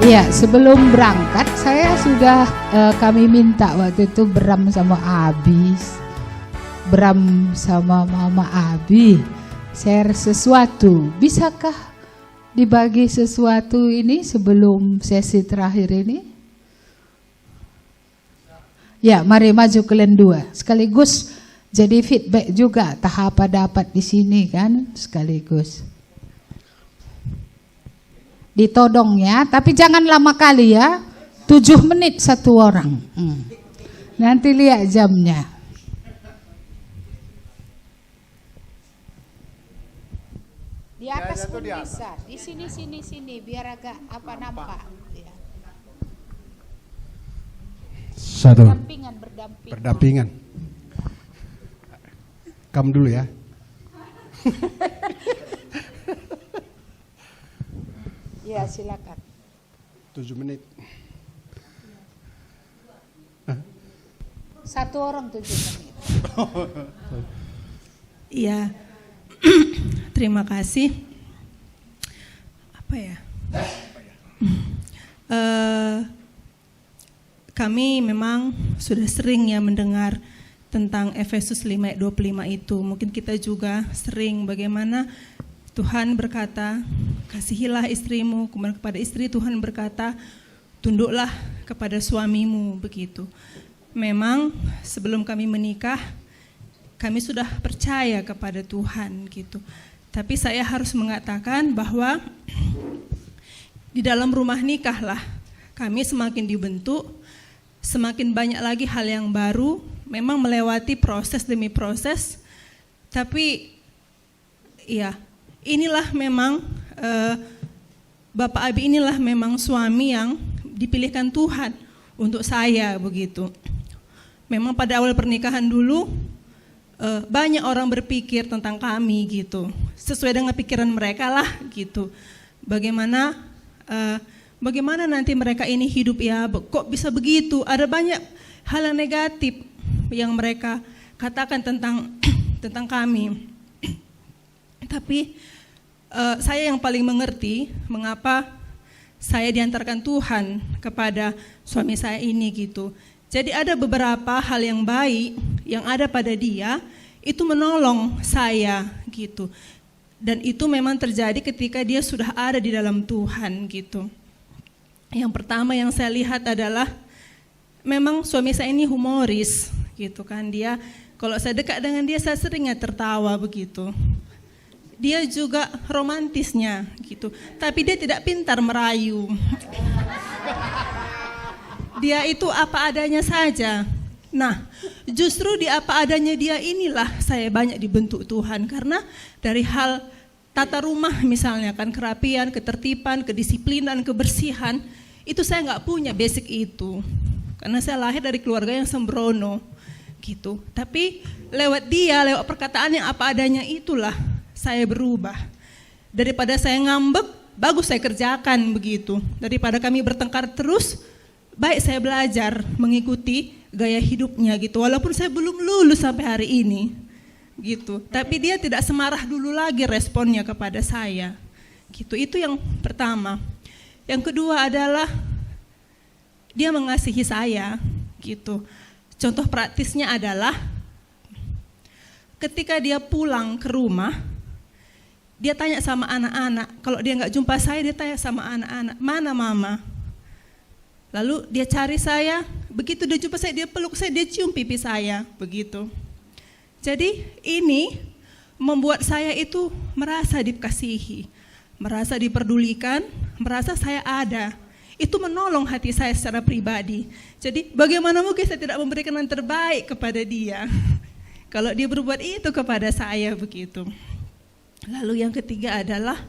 Iya, sebelum berangkat saya sudah kami minta waktu itu Bram sama Mama Abi share sesuatu. Bisakah dibagi sesuatu ini sebelum sesi terakhir ini? Ya, mari maju kalian dua. Sekaligus jadi feedback juga tahap dapat di sini kan sekaligus. Ditodong ya, tapi jangan lama kali ya. 7 menit satu orang. Nanti lihat jamnya. Di atas pun bisa. Di sini biar agak nampak. Ya. Satu. Berdampingan. Kamu dulu ya. Ya, silakan. 7 menit. Satu orang 7 menit. Iya. Terima kasih. Apa ya? Kami memang sudah sering ya mendengar tentang Efesus 5 ayat 25 itu. Mungkin kita juga sering bagaimana Tuhan berkata, kasihilah istrimu, kemudian kepada istri Tuhan berkata, tunduklah kepada suamimu, begitu. Memang sebelum kami menikah, kami sudah percaya kepada Tuhan, gitu. Tapi saya harus mengatakan bahwa di dalam rumah nikahlah kami semakin dibentuk, semakin banyak lagi hal yang baru, memang melewati proses demi proses, tapi ya, inilah memang Bapak Abi inilah memang suami yang dipilihkan Tuhan untuk saya, begitu. Memang pada awal pernikahan dulu banyak orang berpikir tentang kami, gitu, sesuai dengan pikiran mereka lah, gitu. Bagaimana nanti mereka ini hidup ya, kok bisa begitu? Ada banyak hal yang negatif yang mereka katakan tentang kami. Tapi saya yang paling mengerti mengapa saya diantarkan Tuhan kepada suami saya ini, gitu. Jadi ada beberapa hal yang baik yang ada pada dia, itu menolong saya, gitu. Dan itu memang terjadi ketika dia sudah ada di dalam Tuhan, gitu. Yang pertama yang saya lihat adalah memang suami saya ini humoris, gitu kan. Dia, kalau saya dekat dengan dia, saya seringnya tertawa, begitu. Dia juga romantisnya, gitu. Tapi dia tidak pintar merayu. Dia itu apa adanya saja. Nah, justru di apa adanya dia inilah saya banyak dibentuk Tuhan. Karena dari hal tata rumah misalnya kan, kerapian, ketertiban, kedisiplinan, kebersihan, itu saya nggak punya basic itu. Karena saya lahir dari keluarga yang sembrono, gitu. Tapi lewat dia, lewat perkataan yang apa adanya itulah saya berubah. Daripada saya ngambek, bagus saya kerjakan, begitu. Daripada kami bertengkar terus, baik saya belajar mengikuti gaya hidupnya, gitu. Walaupun saya belum lulus sampai hari ini, gitu. Tapi dia tidak semarah dulu lagi responnya kepada saya, gitu. Itu yang pertama. Yang kedua adalah dia mengasihi saya, gitu. Contoh praktisnya adalah ketika dia pulang ke rumah, dia tanya sama anak-anak. Kalau dia nggak jumpa saya, dia tanya sama anak-anak, mana mama? Lalu dia cari saya, begitu dia jumpa saya, dia peluk saya, dia cium pipi saya, begitu. Jadi ini membuat saya itu merasa dikasihi, merasa diperdulikan, merasa saya ada. Itu menolong hati saya secara pribadi. Jadi bagaimana mungkin saya tidak memberikan yang terbaik kepada dia, kalau dia berbuat itu kepada saya, begitu. Lalu yang ketiga adalah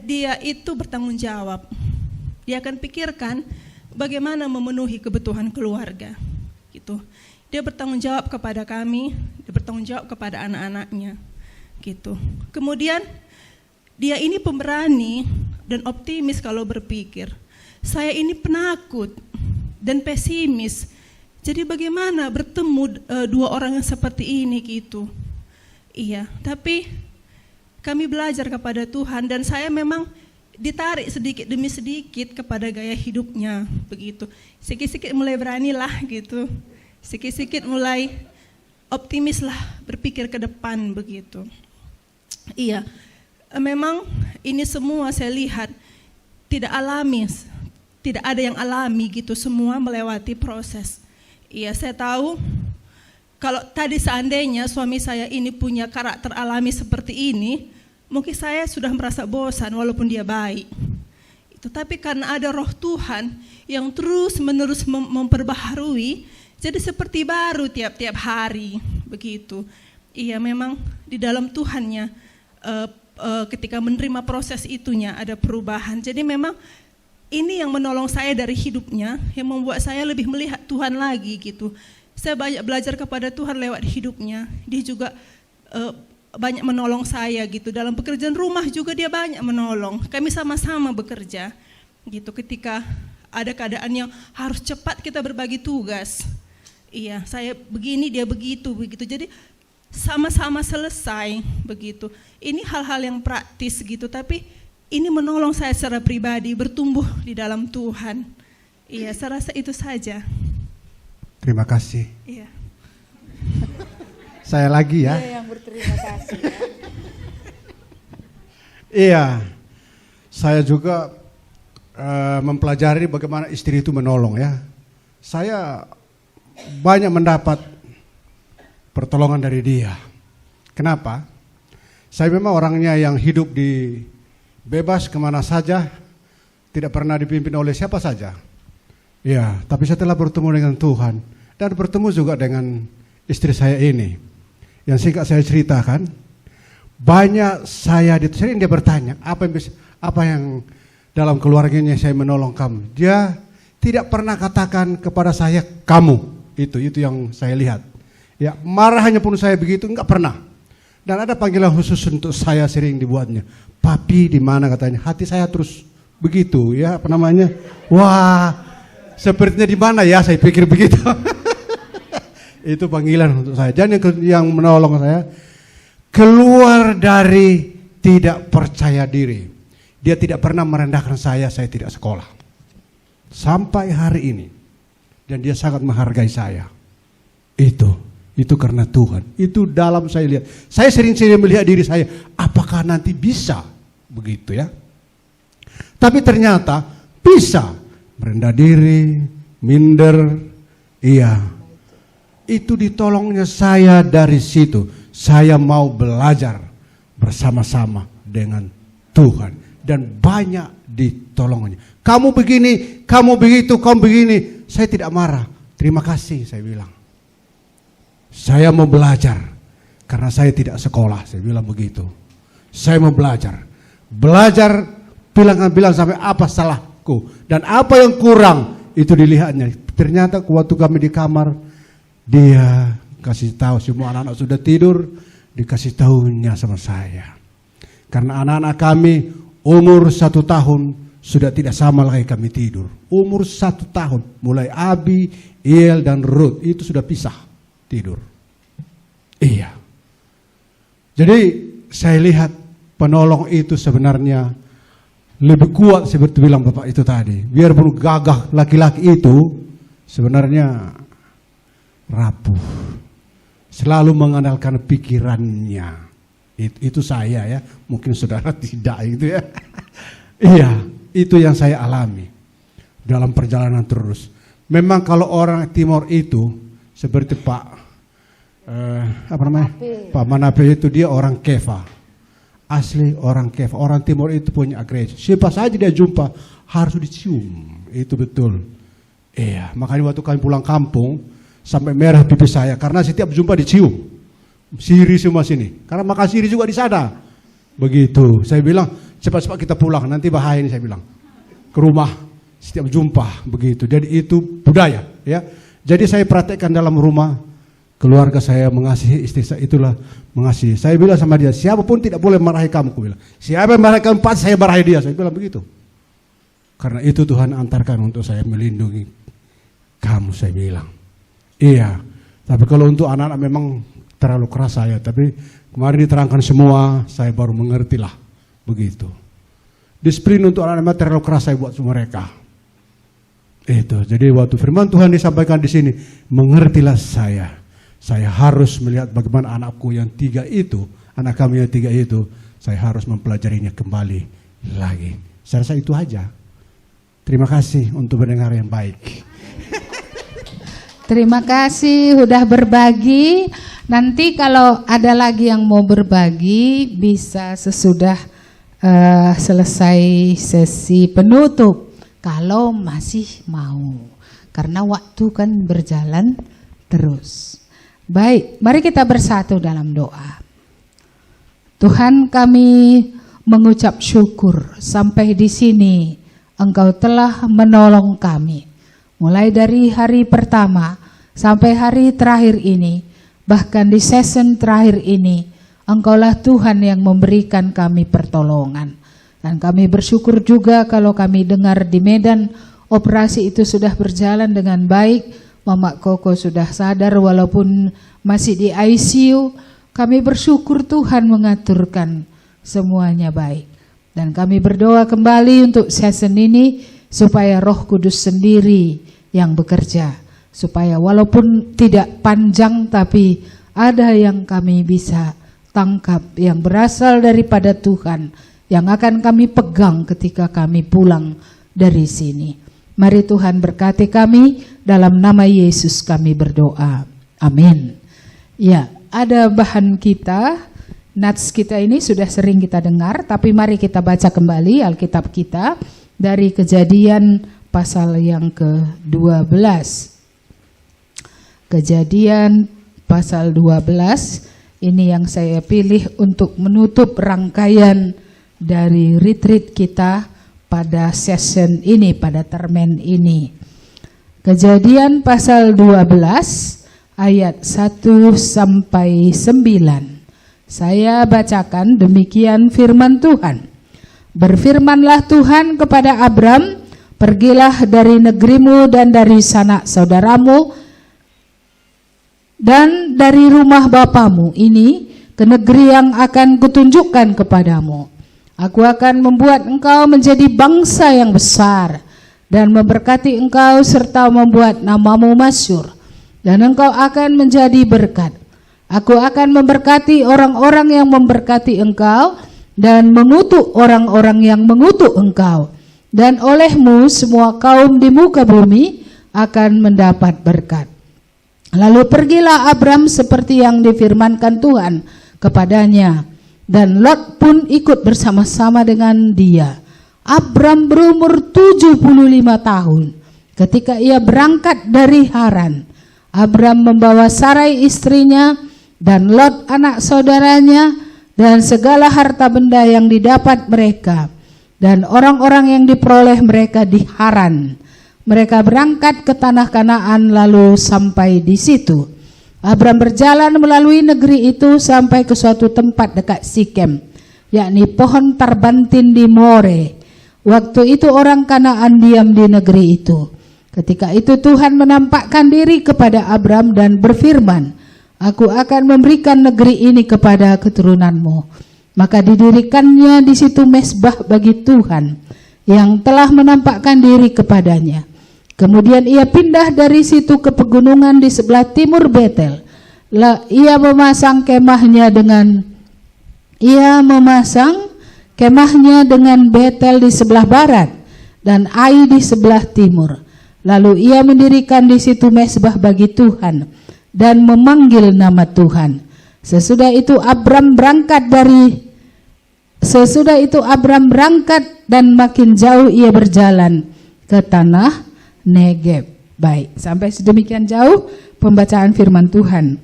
dia itu bertanggung jawab. Dia akan pikirkan bagaimana memenuhi kebutuhan keluarga, gitu. Dia bertanggung jawab kepada kami, dia bertanggung jawab kepada anak-anaknya, gitu. Kemudian dia ini pemberani dan optimis kalau berpikir. Saya ini penakut dan pesimis. Jadi bagaimana bertemu dua orang yang seperti ini, gitu. Iya, tapi kami belajar kepada Tuhan dan saya memang ditarik sedikit demi sedikit kepada gaya hidupnya begitu. Sikit-sikit mulai beranilah gitu. Sikit-sikit mulai optimis lah, berpikir ke depan begitu. Iya, memang ini semua saya lihat tidak alami, tidak ada yang alami gitu, semua melewati proses. Iya, saya tahu kalau tadi seandainya suami saya ini punya karakter alami seperti ini, mungkin saya sudah merasa bosan walaupun dia baik. Itu, tapi karena ada roh Tuhan yang terus-menerus memperbaharui, jadi seperti baru tiap-tiap hari begitu. Iya, memang di dalam Tuhannya ketika menerima proses itunya ada perubahan. Jadi memang ini yang menolong saya dari hidupnya, yang membuat saya lebih melihat Tuhan lagi gitu. Saya banyak belajar kepada Tuhan lewat hidupnya. Dia juga banyak menolong saya gitu. Dalam pekerjaan rumah juga dia banyak menolong. Kami sama-sama bekerja gitu. Ketika ada keadaan yang harus cepat kita berbagi tugas. Iya, saya begini, dia begitu. Jadi sama-sama selesai begitu. Ini hal-hal yang praktis gitu, tapi ini menolong saya secara pribadi bertumbuh di dalam Tuhan. Iya, saya rasa itu saja. Terima kasih. Iya. Saya lagi ya. Dia yang berterima kasih ya. Iya, saya juga mempelajari bagaimana istri itu menolong ya. Saya banyak mendapat pertolongan dari dia. Kenapa? Saya memang orangnya yang hidup di bebas kemana saja, tidak pernah dipimpin oleh siapa saja. Ya, tapi setelah bertemu dengan Tuhan dan bertemu juga dengan istri saya ini, yang singkat saya ceritakan, banyak saya sering dia bertanya, apa yang dalam keluarganya saya menolong kamu. Dia tidak pernah katakan kepada saya kamu, itu yang saya lihat. Ya, marahnya pun saya begitu enggak pernah. Dan ada panggilan khusus untuk saya sering dibuatnya. Papi di mana katanya, hati saya terus begitu ya, apa namanya? Wah, sepertinya di mana ya, saya pikir begitu. Itu panggilan untuk saya. Dan yang menolong saya keluar dari tidak percaya diri. Dia tidak pernah merendahkan saya tidak sekolah. Sampai hari ini. Dan dia sangat menghargai saya. Itu karena Tuhan. Itu dalam saya lihat. Saya sering-sering melihat diri saya, apakah nanti bisa begitu ya. Tapi ternyata bisa merendah diri, minder, iya. Itu ditolongnya saya dari situ. Saya mau belajar bersama-sama dengan Tuhan. Dan banyak ditolongnya. Kamu begini, kamu begitu, kamu begini. Saya tidak marah. Terima kasih, saya bilang. Saya mau belajar. Karena saya tidak sekolah, saya bilang begitu. Saya mau belajar. Belajar, bilang sampai apa salahku. Dan apa yang kurang, itu dilihatnya. Ternyata waktu kami di kamar, dia kasih tahu semua anak-anak sudah tidur, dikasih tahunya sama saya. Karena anak-anak kami umur 1 tahun sudah tidak sama lagi kami tidur. Umur 1 tahun, mulai Abi, Il dan Ruth itu sudah pisah tidur. Iya. Jadi saya lihat penolong itu sebenarnya lebih kuat seperti bilang Bapak itu tadi. Biarpun gagah laki-laki itu sebenarnya rapuh, selalu mengandalkan pikirannya. Itu saya ya, mungkin saudara tidak itu ya. Iya, itu yang saya alami dalam perjalanan terus. Memang kalau orang Timor itu seperti Pak Pak Manape itu, dia orang Kefa, asli orang Kefa. Orang Timor itu punya agresi. Siapa saja dia jumpa harus dicium, itu betul. Iya, makanya waktu kami pulang kampung sampai merah pipi saya karena setiap jumpa dicium. Siri semua sini. Karena makan siri juga di sana. Begitu. Saya bilang, cepat-cepat kita pulang, nanti bahaya ini, saya bilang. Ke rumah setiap jumpa begitu. Jadi itu budaya, ya. Jadi saya praktekkan dalam rumah, keluarga saya mengasihi istri saya, itulah mengasihi. Saya bilang sama dia, siapapun tidak boleh marahi kamu, aku bilang. Siapa yang marahi kamu, saya marahi dia, saya bilang begitu. Karena itu Tuhan antarkan untuk saya melindungi kamu, saya bilang. Iya, tapi kalau untuk anak-anak memang terlalu keras saya, tapi kemarin diterangkan semua, saya baru mengertilah begitu. disiplin untuk anak-anak terlalu keras saya buat mereka. Itu. Jadi waktu firman Tuhan disampaikan di sini, mengertilah saya. Saya harus melihat bagaimana anakku yang 3 itu, anak kami yang 3 itu, saya harus mempelajarinya kembali lagi. Saya rasa itu aja. Terima kasih untuk mendengar yang baik. Terima kasih sudah berbagi. Nanti kalau ada lagi yang mau berbagi bisa sesudah selesai sesi penutup. Kalau masih mau. Karena waktu kan berjalan terus. Baik, mari kita bersatu dalam doa. Tuhan, kami mengucap syukur sampai di sini Engkau telah menolong kami. Mulai dari hari pertama sampai hari terakhir ini, bahkan di season terakhir ini, Engkaulah Tuhan yang memberikan kami pertolongan. Dan kami bersyukur juga kalau kami dengar di medan operasi itu sudah berjalan dengan baik. Mama Koko sudah sadar walaupun masih di ICU. Kami bersyukur Tuhan mengaturkan semuanya baik. Dan kami berdoa kembali untuk season ini supaya Roh Kudus sendiri yang bekerja. Supaya walaupun tidak panjang tapi ada yang kami bisa tangkap yang berasal daripada Tuhan, yang akan kami pegang ketika kami pulang dari sini. Mari Tuhan berkati kami, dalam nama Yesus kami berdoa. Amin. Ya, ada bahan kita, nats kita ini sudah sering kita dengar, tapi mari kita baca kembali Alkitab kita dari Kejadian pasal yang ke-12. Kejadian pasal 12, ini yang saya pilih untuk menutup rangkaian dari retreat kita pada session ini, pada termen ini. Kejadian pasal 12 ayat 1 sampai 9. Saya bacakan, demikian firman Tuhan. Berfirmanlah Tuhan kepada Abram, pergilah dari negerimu dan dari sanak saudaramu dan dari rumah bapamu ini ke negeri yang akan kutunjukkan kepadamu. Aku akan membuat engkau menjadi bangsa yang besar dan memberkati engkau serta membuat namamu masyhur, dan engkau akan menjadi berkat. Aku akan memberkati orang-orang yang memberkati engkau dan mengutuk orang-orang yang mengutuk engkau, dan olehmu semua kaum di muka bumi akan mendapat berkat. Lalu pergilah Abram seperti yang difirmankan Tuhan kepadanya, dan Lot pun ikut bersama-sama dengan dia. Abram berumur 75 tahun ketika ia berangkat dari Haran. Abram membawa Sarai istrinya dan Lot anak saudaranya dan segala harta benda yang didapat mereka dan orang-orang yang diperoleh mereka di Haran. Mereka berangkat ke tanah Kanaan lalu sampai di situ. Abram berjalan melalui negeri itu sampai ke suatu tempat dekat Sikem, yakni pohon tarbantin di More. Waktu itu orang Kanaan diam di negeri itu. Ketika itu Tuhan menampakkan diri kepada Abram dan berfirman, Aku akan memberikan negeri ini kepada keturunanmu. Maka didirikannya di situ mezbah bagi Tuhan yang telah menampakkan diri kepadanya. Kemudian ia pindah dari situ ke pegunungan di sebelah timur Betel. Ia memasang kemahnya dengan Betel di sebelah barat dan Ai di sebelah timur. Lalu ia mendirikan di situ mezbah bagi Tuhan dan memanggil nama Tuhan. Sesudah itu Abram berangkat dan makin jauh ia berjalan ke tanah Negeb. Baik, sampai sedemikian jauh pembacaan firman Tuhan.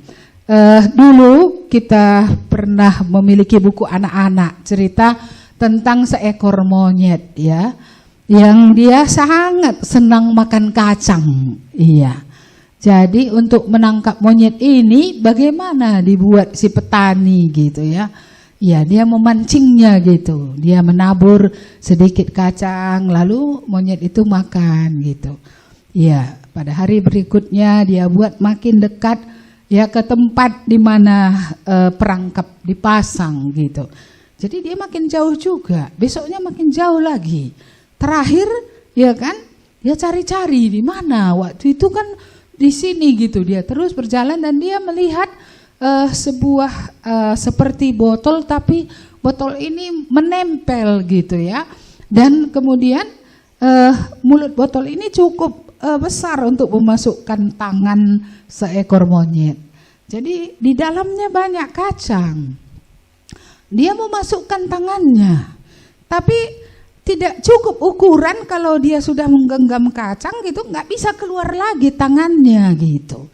Dulu kita pernah memiliki buku anak-anak cerita tentang seekor monyet ya, yang dia sangat senang makan kacang. Iya. Jadi untuk menangkap monyet ini bagaimana dibuat si petani gitu ya. Ya, dia memancingnya gitu. Dia menabur sedikit kacang lalu monyet itu makan gitu. Ya, pada hari berikutnya dia buat makin dekat ya ke tempat di mana perangkap dipasang gitu. Jadi dia makin jauh juga, besoknya makin jauh lagi. Terakhir, ya kan, dia cari-cari di mana. Waktu itu kan di sini gitu, dia terus berjalan dan dia melihat sebuah seperti botol, tapi botol ini menempel gitu ya. Dan kemudian mulut botol ini cukup besar untuk memasukkan tangan seekor monyet. Jadi di dalamnya banyak kacang. Dia memasukkan tangannya, tapi tidak cukup ukuran. Kalau dia sudah menggenggam kacang gitu, nggak bisa keluar lagi tangannya gitu.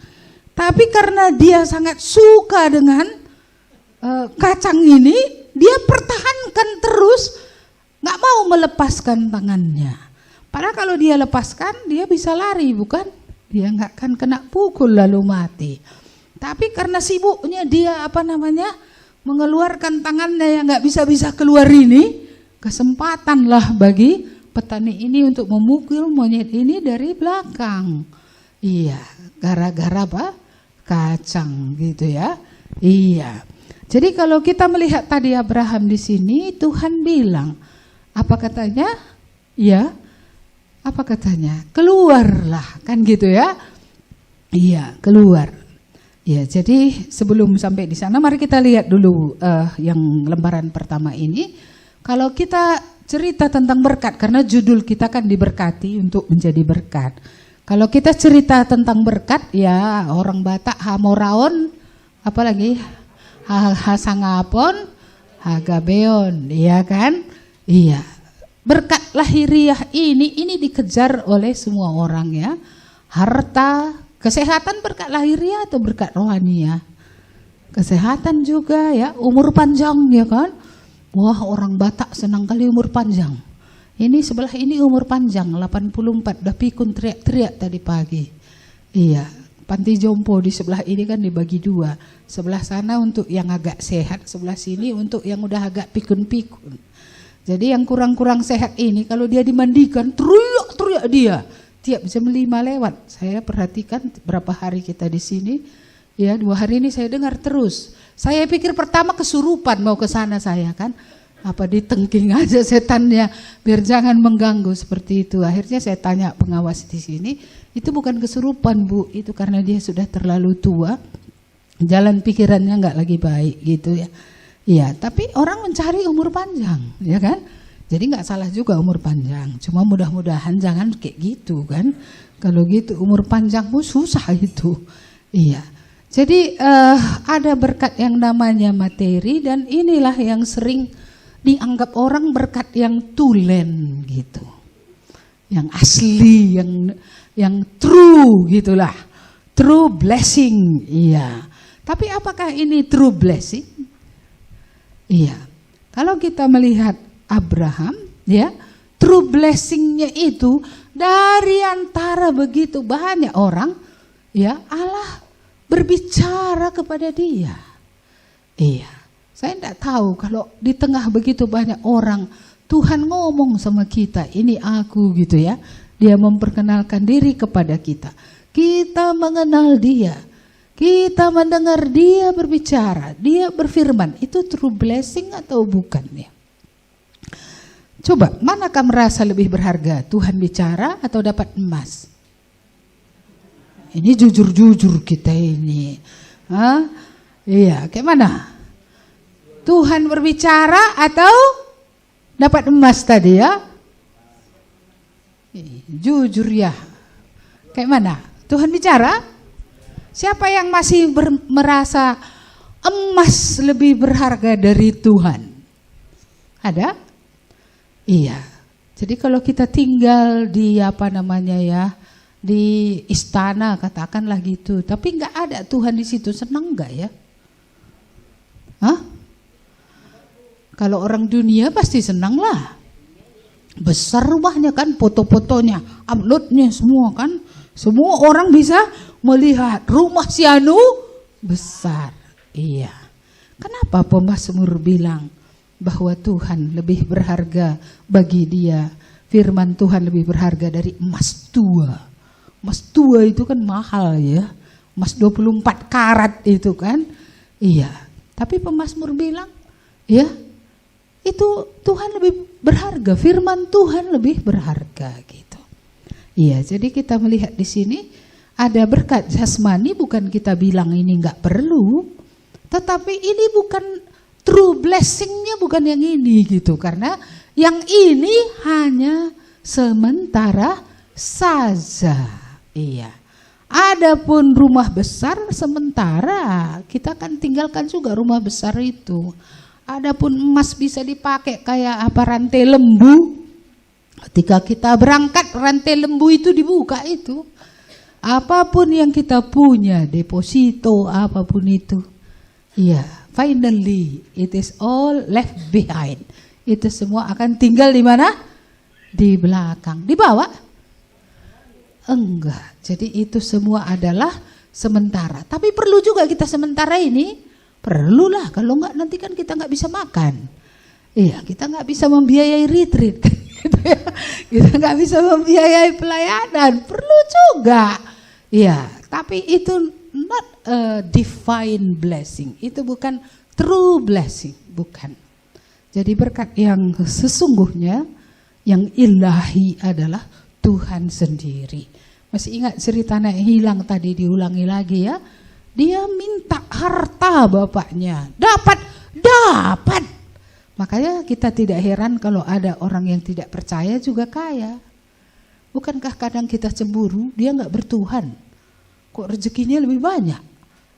Tapi karena dia sangat suka dengan kacang ini, dia pertahankan terus, nggak mau melepaskan tangannya. Padahal kalau dia lepaskan, dia bisa lari, bukan? Dia nggak akan kena pukul lalu mati. Tapi karena sibuknya dia mengeluarkan tangannya yang nggak bisa keluar ini, kesempatanlah bagi petani ini untuk memukul monyet ini dari belakang. Iya, gara-gara apa? Kacang gitu ya. Iya. Jadi kalau kita melihat tadi Abraham di sini, Tuhan bilang, apa katanya? Ya, apa katanya? Keluarlah, kan gitu ya? Iya, keluar. Ya, jadi sebelum sampai di sana, mari kita lihat dulu yang lembaran pertama ini. Kalau kita cerita tentang berkat, karena judul kita kan diberkati untuk menjadi berkat. Kalau kita cerita tentang berkat, ya orang Batak hamoraon, apalagi hasangapon, hagabeon, iya kan? Iya. Berkat lahiriah ini dikejar oleh semua orang ya. Harta, kesehatan berkat lahiriah atau berkat rohania? Kesehatan juga ya, umur panjang ya kan. Wah, orang Batak senang kali umur panjang. Ini sebelah ini umur panjang 84, udah pikun teriak-teriak tadi pagi. Iya, panti jompo di sebelah ini kan dibagi dua. Sebelah sana untuk yang agak sehat, sebelah sini untuk yang udah agak pikun-pikun. Jadi yang kurang-kurang sehat ini kalau dia dimandikan teriak-teriak dia. Tiap jam 5 lewat, saya perhatikan berapa hari kita di sini, ya 2 hari ini saya dengar terus. Saya pikir pertama kesurupan mau ke sana saya kan, apa ditengking aja setannya biar jangan mengganggu seperti itu. Akhirnya saya tanya pengawas di sini, itu bukan kesurupan Bu, itu karena dia sudah terlalu tua, jalan pikirannya nggak lagi baik gitu ya. Iya, tapi orang mencari umur panjang, ya kan? Jadi nggak salah juga umur panjang, cuma mudah-mudahan jangan kayak gitu kan. Kalau gitu umur panjangmu susah itu. Iya. Jadi ada berkat yang namanya materi dan inilah yang sering dianggap orang berkat yang tulen gitu. Yang asli, yang true gitulah. True blessing, iya. Tapi apakah ini true blessing? Iya. Kalau kita melihat Abraham, ya, true blessingnya itu dari antara begitu banyak orang, ya, Allah berbicara kepada dia. Iya, saya tidak tahu kalau di tengah begitu banyak orang, Tuhan ngomong sama kita, ini aku gitu ya. Dia memperkenalkan diri kepada kita. Kita mengenal dia. Kita mendengar dia berbicara, dia berfirman. Itu true blessing atau bukan ya? Coba, manakah merasa lebih berharga? Tuhan bicara atau dapat emas? Ini jujur-jujur kita ini. Hah? Iya, kayak mana? Tuhan berbicara atau dapat emas tadi ya? Jujur ya. Kayak mana? Tuhan bicara? Siapa yang masih merasa emas lebih berharga dari Tuhan? Ada? Iya. Jadi kalau kita tinggal di di istana katakanlah gitu, tapi nggak ada Tuhan di situ, senang nggak ya? Hah? Kalau orang dunia pasti senang lah. Besar rumahnya kan, foto-fotonya, uploadnya semua kan. Semua orang bisa melihat rumah si anu besar. Iya. Kenapa pemazmur bilang bahwa Tuhan lebih berharga bagi dia? Firman Tuhan lebih berharga dari emas tua. Emas tua itu kan mahal ya. Emas 24 karat itu kan. Iya. Tapi pemazmur bilang, ya, itu Tuhan lebih berharga, firman Tuhan lebih berharga gitu. Iya, jadi kita melihat di sini ada berkat jasmani, bukan kita bilang ini nggak perlu, tetapi ini bukan true blessingnya, bukan yang ini gitu, karena yang ini hanya sementara saja. Iya. Adapun rumah besar sementara, kita akan tinggalkan juga rumah besar itu. Adapun emas bisa dipakai kayak apa, rantai lembu. Ketika kita berangkat, rantai lembu itu dibuka itu. Apapun yang kita punya, deposito, apapun itu. Iya, finally it is all left behind. Itu semua akan tinggal di mana? Di belakang. Dibawa? Enggak. Jadi itu semua adalah sementara. Tapi perlu juga kita sementara ini. Perlulah, kalau enggak nanti kan kita enggak bisa makan. Iya, kita enggak bisa membiayai retreat. Kita enggak bisa membiayai pelayanan. Perlu juga. Iya, tapi itu not a divine blessing. Itu bukan true blessing, bukan. Jadi berkat yang sesungguhnya, yang ilahi adalah Tuhan sendiri. Masih ingat cerita anak hilang tadi, diulangi lagi ya. Dia minta harta bapaknya, dapat. Makanya kita tidak heran kalau ada orang yang tidak percaya juga kaya. Bukankah kadang kita cemburu, dia nggak bertuhan, kok rezekinya lebih banyak,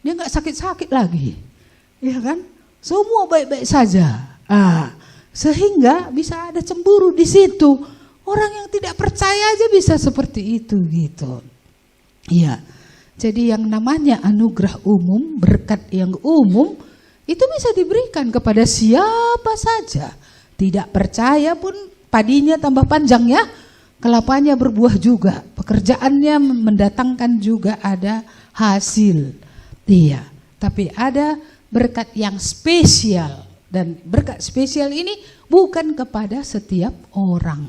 dia nggak sakit-sakit lagi, ya kan? Semua baik-baik saja. Sehingga bisa ada cemburu di situ. Orang yang tidak percaya aja bisa seperti itu gitu. Iya. Jadi yang namanya anugerah umum, berkat yang umum, itu bisa diberikan kepada siapa saja. Tidak percaya pun padinya tambah panjang ya, kelapanya berbuah juga, pekerjaannya mendatangkan juga ada hasil. Iya, tapi ada berkat yang spesial, dan berkat spesial ini bukan kepada setiap orang.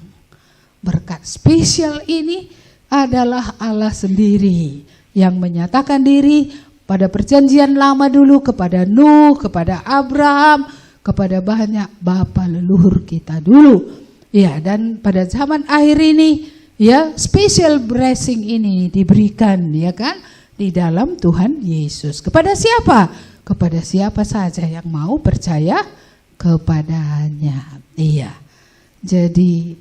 Berkat spesial ini adalah Allah sendiri yang menyatakan diri pada perjanjian lama dulu kepada Nuh, kepada Abraham, kepada banyak bapa leluhur kita dulu. Ya, dan pada zaman akhir ini ya, special blessing ini diberikan ya kan di dalam Tuhan Yesus. Kepada siapa? Kepada siapa saja yang mau percaya kepadanya. Iya. Jadi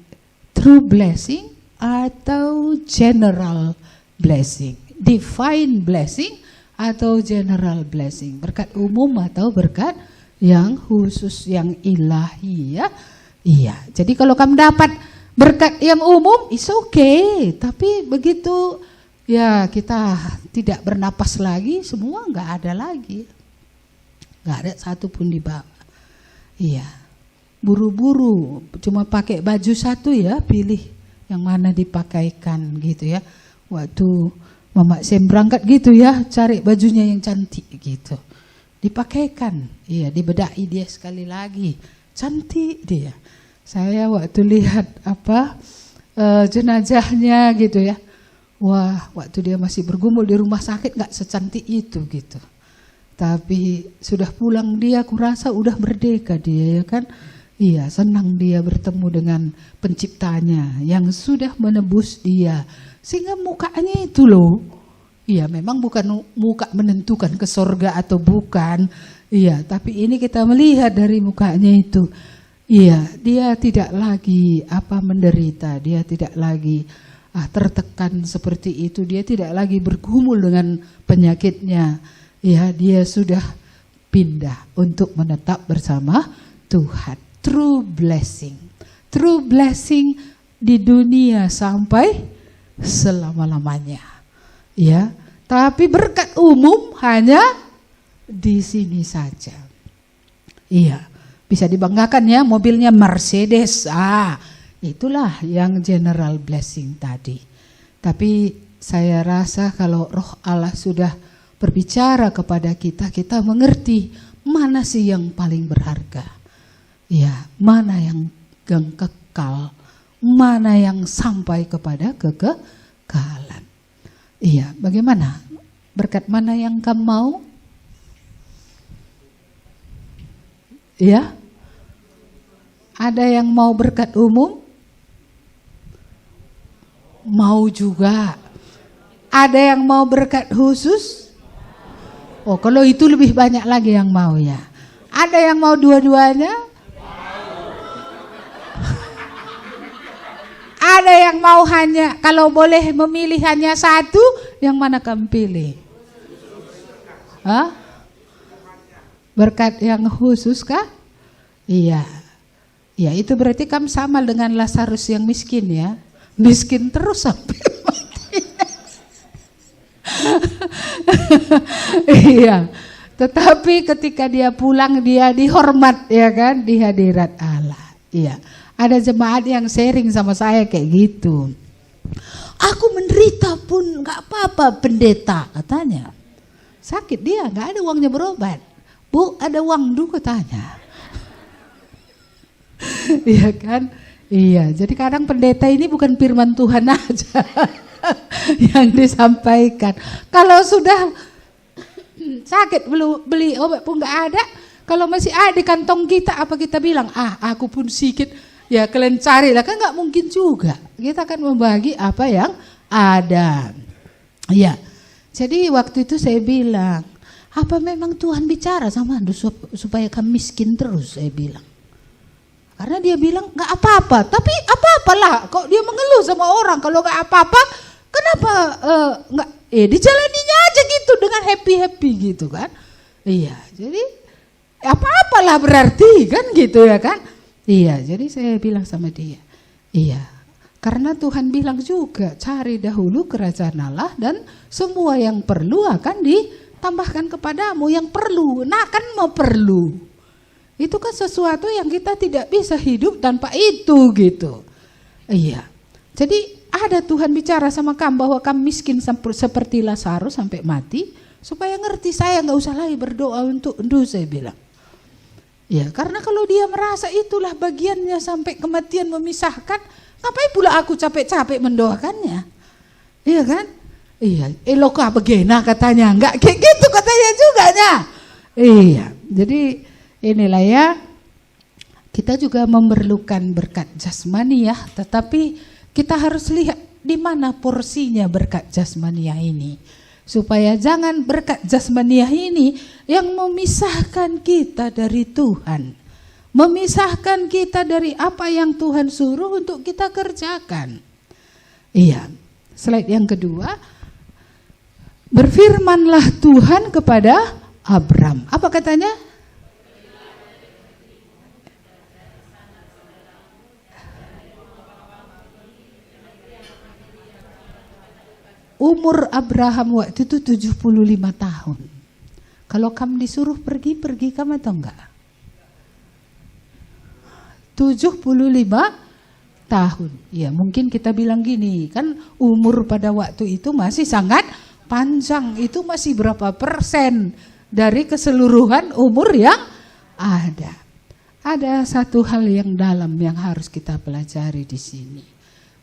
true blessing atau general blessing, divine blessing atau general blessing, berkat umum atau berkat yang khusus, yang ilahi ya. Iya, jadi kalau kamu dapat berkat yang umum, it's okay. Tapi begitu ya kita tidak bernapas lagi, semua nggak ada lagi, nggak ada satu pun di bawah. Iya, buru-buru, cuma pakai baju satu ya, pilih yang mana dipakaikan gitu ya. Waktu Mama Sem berangkat gitu ya, cari bajunya yang cantik gitu, dipakaikan. Iya, dibedai dia sekali lagi, cantik dia. Saya waktu lihat jenazahnya gitu ya, wah waktu dia masih bergumul di rumah sakit nggak secantik itu gitu. Tapi sudah pulang dia, kurasa udah merdeka dia ya kan. Iya, senang dia bertemu dengan penciptanya yang sudah menebus dia. Sehingga mukanya itu loh, iya memang bukan muka menentukan ke surga atau bukan. Iya, tapi ini kita melihat dari mukanya itu. Iya, dia tidak lagi menderita, dia tidak lagi tertekan seperti itu, dia tidak lagi bergumul dengan penyakitnya. Ya, dia sudah pindah untuk menetap bersama Tuhan. True blessing. True blessing di dunia sampai selama-lamanya. Ya, tapi berkat umum hanya di sini saja. Iya. Bisa dibanggakan ya, mobilnya Mercedes. Itulah yang general blessing tadi. Tapi saya rasa kalau Roh Allah sudah berbicara kepada kita, kita mengerti mana sih yang paling berharga. Ya, mana yang kekal, mana yang sampai kepada kekekalan. Iya, bagaimana? Berkat mana yang kamu mau? Ya, Ada yang mau berkat umum? Mau juga. Ada yang mau berkat khusus? Oh, kalau itu lebih banyak lagi yang mau ya. Ada yang mau dua-duanya? Ada yang mau hanya, kalau boleh memilih hanya satu, yang mana kamu pilih? Hah? Berkat yang khusus kah? Iya. Ya, itu berarti kamu sama dengan Lazarus yang miskin ya. Miskin terus sampai mati. Iya. Tetapi ketika dia pulang dia dihormat ya kan di hadirat Allah. Iya. Ada jemaat yang sharing sama saya kayak gitu. Aku menderita pun nggak apa-apa pendeta katanya. Sakit dia nggak ada uangnya berobat. Bu ada uang dulu katanya. Iya kan? Iya, jadi kadang pendeta ini bukan firman Tuhan aja yang disampaikan. Kalau sudah sakit beli obat pun nggak ada, kalau masih ada di kantong kita, apa kita bilang? Aku pun sedikit, ya kalian carilah, kan nggak mungkin juga. Kita akan membagi apa yang ada. Ya, jadi waktu itu saya bilang, apa memang Tuhan bicara sama Anda supaya kamu miskin terus? Saya bilang. Karena dia bilang nggak apa-apa, tapi apa-apalah. Kok dia mengeluh sama orang kalau nggak apa-apa, kenapa nggak? Dijalaninya aja gitu dengan happy gitu kan? Iya, jadi apa-apalah berarti kan gitu ya kan? Iya, jadi saya bilang sama dia, iya, karena Tuhan bilang juga cari dahulu kerajaan Allah dan semua yang perlu akan ditambahkan kepadamu yang perlu. Nah kan mau perlu. Itu kan sesuatu yang kita tidak bisa hidup tanpa itu gitu. Iya. Jadi ada Tuhan bicara sama kamu bahwa kamu miskin seperti Lazarus sampai mati. Supaya ngerti saya nggak usah lagi berdoa untuk saya bilang. Ya karena kalau dia merasa itulah bagiannya sampai kematian memisahkan. Ngapain pula aku capek-capek mendoakannya. Iya kan? Iya. Elokah begena katanya. Enggak kayak gitu katanya juga ya. Iya. Jadi inilah ya, kita juga memerlukan berkat jasmaniah, tetapi kita harus lihat di mana porsinya berkat jasmaniah ini. Supaya jangan berkat jasmaniah ini yang memisahkan kita dari Tuhan. Memisahkan kita dari apa yang Tuhan suruh untuk kita kerjakan. Iya, slide yang kedua. Berfirmanlah Tuhan kepada Abram. Apa katanya? Umur Abraham waktu itu 75 tahun. Kalau kamu disuruh pergi kamu atau enggak? 75 tahun. Ya mungkin kita bilang gini, kan umur pada waktu itu masih sangat panjang. Itu masih berapa persen dari keseluruhan umur yang ada. Ada satu hal yang dalam yang harus kita pelajari di sini.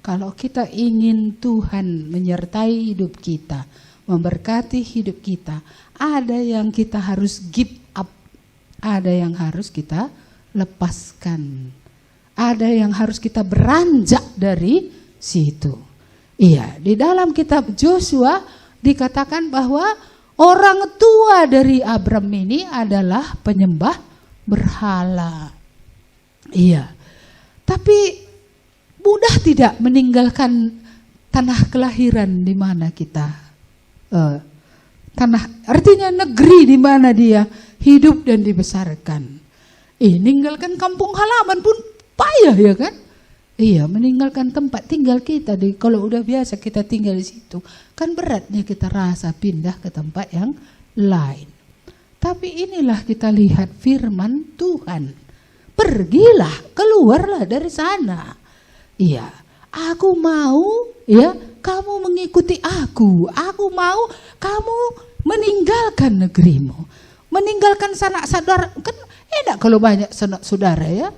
Kalau kita ingin Tuhan menyertai hidup kita, memberkati hidup kita, ada yang kita harus give up, ada yang harus kita lepaskan, ada yang harus kita beranjak dari situ. Iya, di dalam kitab Joshua dikatakan bahwa orang tua dari Abram ini adalah penyembah berhala. Iya, tapi mudah tidak meninggalkan tanah kelahiran di mana kita artinya negeri di mana dia hidup dan dibesarkan. Ninggalkan kampung halaman pun payah ya kan? Iya, meninggalkan tempat tinggal kita kalau udah biasa kita tinggal di situ, kan beratnya kita rasa pindah ke tempat yang lain. Tapi inilah kita lihat firman Tuhan. Pergilah, keluarlah dari sana. Iya, aku mau ya kamu mengikuti aku. Aku mau kamu meninggalkan negerimu, meninggalkan sanak saudara. Kan enak kalau banyak sanak saudara ya.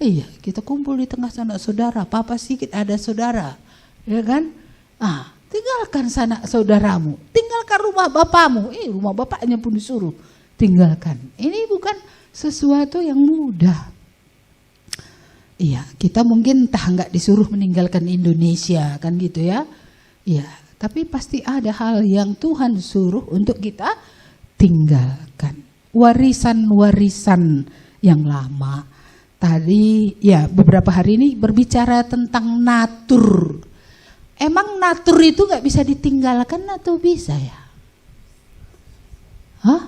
Iya, kita kumpul di tengah sanak saudara. Papa sedikit ada saudara, ya kan? Tinggalkan sanak saudaramu, tinggalkan rumah bapamu. Rumah bapaknya pun disuruh tinggalkan. Ini bukan sesuatu yang mudah. Iya, kita mungkin nggak disuruh meninggalkan Indonesia kan gitu ya. Iya, tapi pasti ada hal yang Tuhan suruh untuk kita tinggalkan. Warisan-warisan yang lama. Tadi ya beberapa hari ini berbicara tentang natur. Emang natur itu nggak bisa ditinggalkan atau bisa ya? Hah?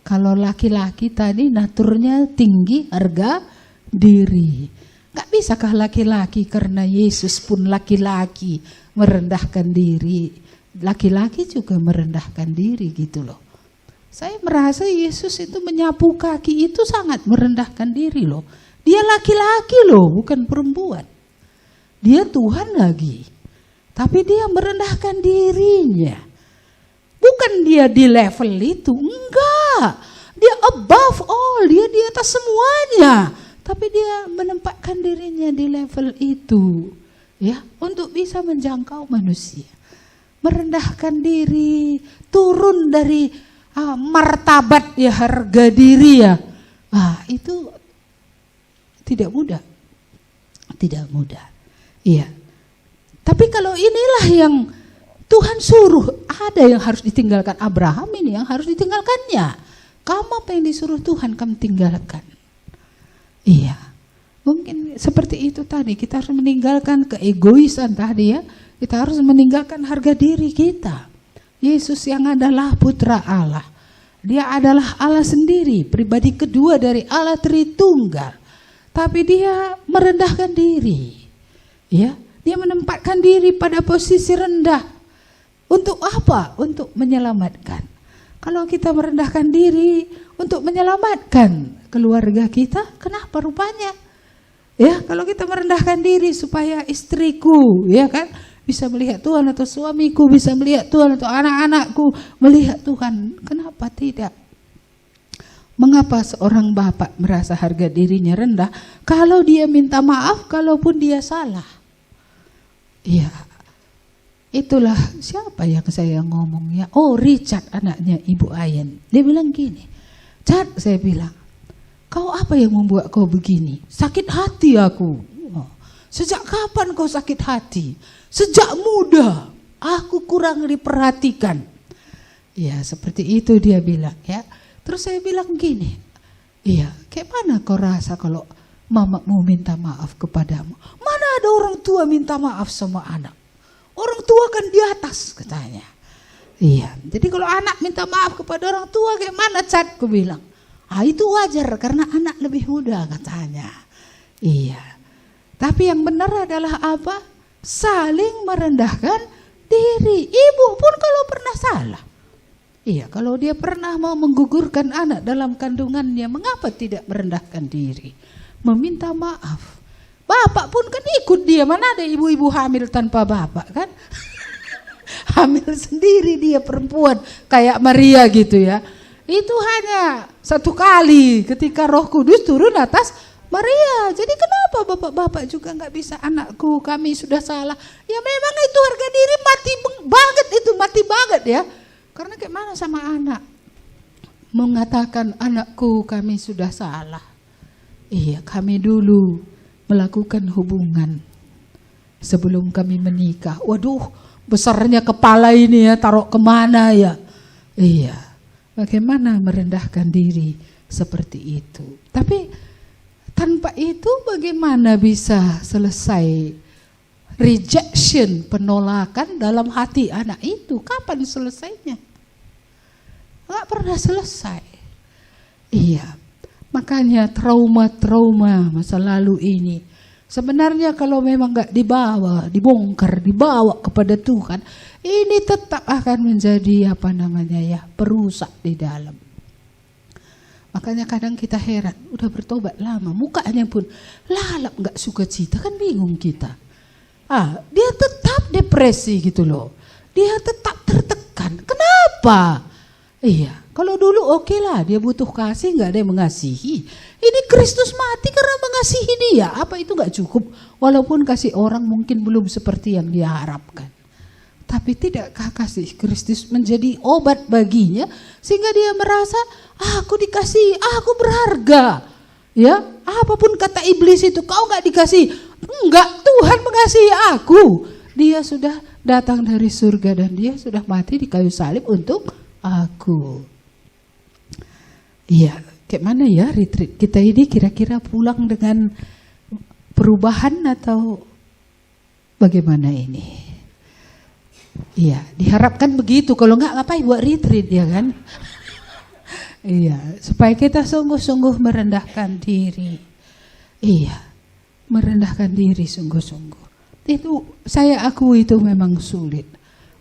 Kalau laki-laki tadi naturnya tinggi, harga diri. Gak bisakah laki-laki, karena Yesus pun laki-laki merendahkan diri. Laki-laki juga merendahkan diri gitu loh. Saya merasa Yesus itu menyapu kaki itu sangat merendahkan diri loh. Dia laki-laki loh, bukan perempuan. Dia Tuhan lagi. Tapi dia merendahkan dirinya. Bukan dia di level itu, enggak. Dia above all, dia di atas semuanya. Tapi dia menempatkan dirinya di level itu, ya, untuk bisa menjangkau manusia. Merendahkan diri, turun dari martabat ya, harga diri ya. Itu tidak mudah. Tidak mudah. Iya. Tapi kalau inilah yang Tuhan suruh, ada yang harus ditinggalkan. Abraham ini yang harus ditinggalkannya. Kamu apa yang disuruh Tuhan kamu tinggalkan? Iya, mungkin seperti itu tadi. Kita harus meninggalkan keegoisan tadi ya. Kita harus meninggalkan harga diri kita. Yesus yang adalah putra Allah. Dia adalah Allah sendiri, pribadi kedua dari Allah Tritunggal. Tapi dia merendahkan diri. Ya, dia menempatkan diri pada posisi rendah. Untuk apa? Untuk menyelamatkan. Kalau kita merendahkan diri untuk menyelamatkan keluarga kita, kenapa rupanya? Ya, kalau kita merendahkan diri supaya istriku, ya kan, bisa melihat Tuhan, atau suamiku bisa melihat Tuhan, atau anak-anakku melihat Tuhan, kenapa tidak? Mengapa seorang bapak merasa harga dirinya rendah kalau dia minta maaf kalaupun dia salah? Iya. Itulah siapa yang saya ngomongnya. Oh, Richard, anaknya Ibu Ayen. Dia bilang gini, Chad, saya bilang, kau apa yang membuat kau begini? Sakit hati aku. Oh, sejak kapan kau sakit hati? Sejak muda, aku kurang diperhatikan. Ya, seperti itu dia bilang ya. Terus saya bilang gini, iya, kayak mana kau rasa kalau mamamu minta maaf kepadamu? Mana ada orang tua minta maaf sama anak? Orang tua kan di atas katanya. Iya, jadi kalau anak minta maaf kepada orang tua kayak mana, Chad? Aku bilang, itu wajar karena anak lebih muda katanya. Iya, tapi yang benar adalah apa? Saling merendahkan diri. Ibu pun kalau pernah salah. Iya, kalau dia pernah mau menggugurkan anak dalam kandungannya, mengapa tidak merendahkan diri? Meminta maaf. Bapak pun kan ikut dia, mana ada ibu-ibu hamil tanpa bapak kan? Hamil sendiri dia perempuan kayak Maria gitu ya. Itu hanya satu kali ketika Roh Kudus turun atas Maria. Jadi kenapa bapak-bapak juga nggak bisa? Anakku, kami sudah salah. Ya memang itu harga diri mati banget ya. Karena kayak mana sama anak mengatakan, anakku, kami sudah salah. Iya, kami dulu melakukan hubungan sebelum kami menikah. Waduh, besarnya kepala ini ya, taruh kemana ya? Iya, bagaimana merendahkan diri seperti itu. Tapi tanpa itu bagaimana bisa selesai rejection, penolakan dalam hati anak itu? Kapan selesainya? Nggak pernah selesai. Iya. Makanya trauma-trauma masa lalu ini sebenarnya kalau memang gak dibongkar, dibawa kepada Tuhan, ini tetap akan menjadi perusak di dalam. Makanya kadang kita heran, udah bertobat lama, mukanya pun lalap gak sukacita, kan bingung kita. Dia tetap depresi gitu loh, dia tetap tertekan. Kenapa? Iya. Kalau dulu oke lah, dia butuh kasih, nggak ada yang mengasihi. Ini Kristus mati karena mengasihi dia. Apa itu nggak cukup? Walaupun kasih orang mungkin belum seperti yang dia harapkan. Tapi tidakkah kasih Kristus menjadi obat baginya sehingga dia merasa aku dikasihi, aku berharga. Ya, apapun kata iblis itu, kau gak dikasih. Enggak, Tuhan mengasihi aku. Dia sudah datang dari surga dan dia sudah mati di kayu salib untuk aku. Iya, kayak mana ya retreat kita ini, kira-kira pulang dengan perubahan atau bagaimana ini? Iya, diharapkan begitu. Kalau enggak ngapain buat retreat ya kan? Iya, supaya kita sungguh-sungguh merendahkan diri. Iya, merendahkan diri sungguh-sungguh. Itu saya akui itu memang sulit.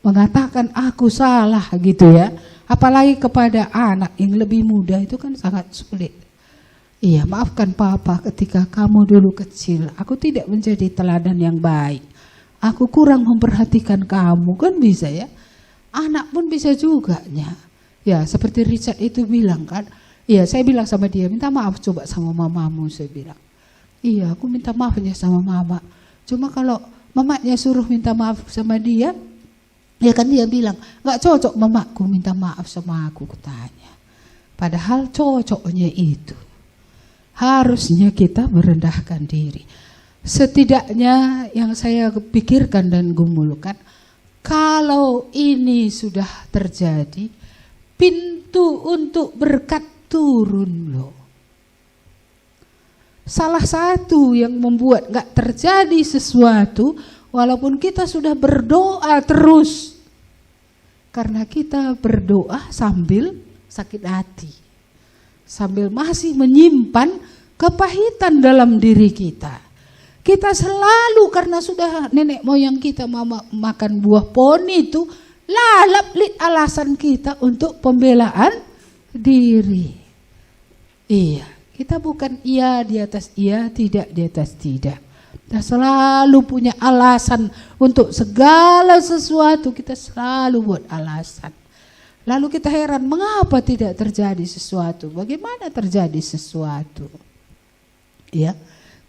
Mengatakan aku salah gitu ya. Apalagi kepada anak yang lebih muda itu kan sangat sulit. Iya, maafkan papa ketika kamu dulu kecil. Aku tidak menjadi teladan yang baik. Aku kurang memperhatikan kamu, kan bisa ya. Anak pun bisa juga ya. Ya seperti Richard itu bilang kan. Iya, saya bilang sama dia, minta maaf coba sama mamamu, saya bilang. Iya, aku minta maaf ya sama mama. Cuma kalau mamanya suruh minta maaf sama dia, ya kan dia bilang, gak cocok mamaku minta maaf sama aku, kutanya. Padahal cocoknya itu. Harusnya kita merendahkan diri. Setidaknya yang saya pikirkan dan gumulkan, kalau ini sudah terjadi, pintu untuk berkat turun loh. Salah satu yang membuat gak terjadi sesuatu, walaupun kita sudah berdoa terus, karena kita berdoa sambil sakit hati, sambil masih menyimpan kepahitan dalam diri kita. Kita selalu, karena sudah nenek moyang kita makan buah pohon itu, lalap lit alasan kita untuk pembelaan diri. Iya, kita bukan iya di atas iya, tidak di atas tidak. Kita selalu punya alasan untuk segala sesuatu, kita selalu buat alasan. Lalu kita heran, mengapa tidak terjadi sesuatu? Bagaimana terjadi sesuatu? Ya,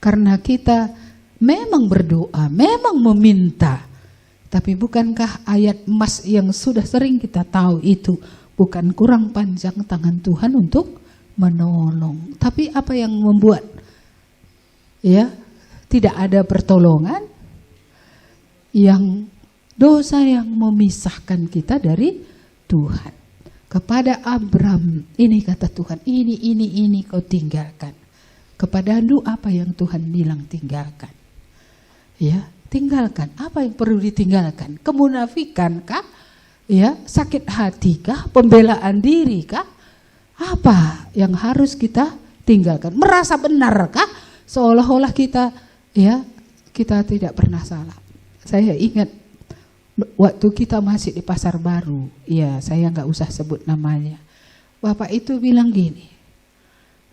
karena kita memang berdoa, memang meminta. Tapi bukankah ayat emas yang sudah sering kita tahu itu bukan kurang panjang tangan Tuhan untuk menolong. Tapi apa yang membuat ya tidak ada pertolongan? Yang dosa yang memisahkan kita dari Tuhan. Kepada Abram, ini kata Tuhan, ini kau tinggalkan. Kepada Handu apa yang Tuhan bilang tinggalkan? Ya, tinggalkan. Apa yang perlu ditinggalkan? Kemunafikan kah? Ya, sakit hati kah? Pembelaan diri kah? Apa yang harus kita tinggalkan? Merasa benar kah? Seolah-olah kita ya, kita tidak pernah salah. Saya ingat waktu kita masih di Pasar Baru, ya saya nggak usah sebut namanya. Bapak itu bilang gini,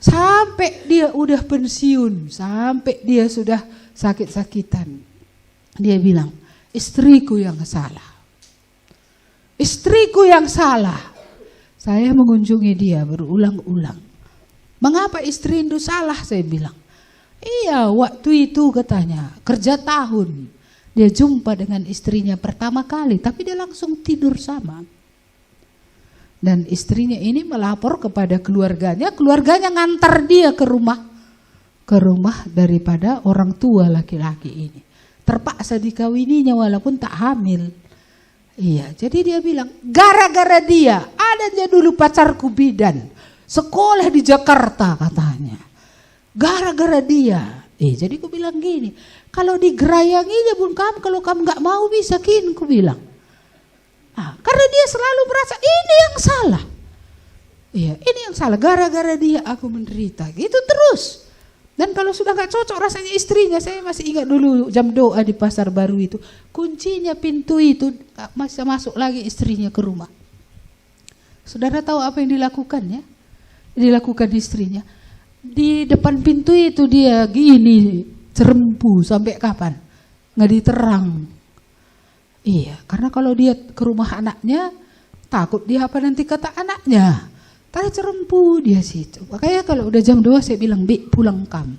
sampai dia udah pensiun, sampai dia sudah sakit-sakitan, dia bilang, istriku yang salah. Istriku yang salah. Saya mengunjungi dia berulang-ulang. Mengapa istri itu salah? Saya bilang, iya waktu itu katanya kerja tahun. Dia jumpa dengan istrinya pertama kali, tapi dia langsung tidur sama. Dan istrinya ini melapor kepada keluarganya ngantar dia ke rumah daripada orang tua laki-laki ini. Terpaksa dikawininya walaupun tak hamil. Iya, jadi dia bilang, gara-gara dia, ada aja dulu pacarku bidan, sekolah di Jakarta katanya. Gara-gara dia. Jadi aku bilang gini, kalau digerayanginya pun kamu, kalau kamu gak mau bisa kin, aku bilang. Karena dia selalu merasa ini yang salah. Iya, ini yang salah, gara-gara dia aku menderita. Gitu terus. Dan kalau sudah gak cocok rasanya istrinya, saya masih ingat dulu jam doa di Pasar Baru itu, kuncinya pintu itu, masih masuk lagi istrinya ke rumah. Saudara tahu apa yang dilakukannya? Dilakukan istrinya. Di depan pintu itu dia gini, cerempu sampai kapan? Nggak diterang. Iya, karena kalau dia ke rumah anaknya, takut dia apa nanti kata anaknya. Tadi cerempu dia situ. Makanya kalau udah jam 2 saya bilang, Bi, pulang kamu.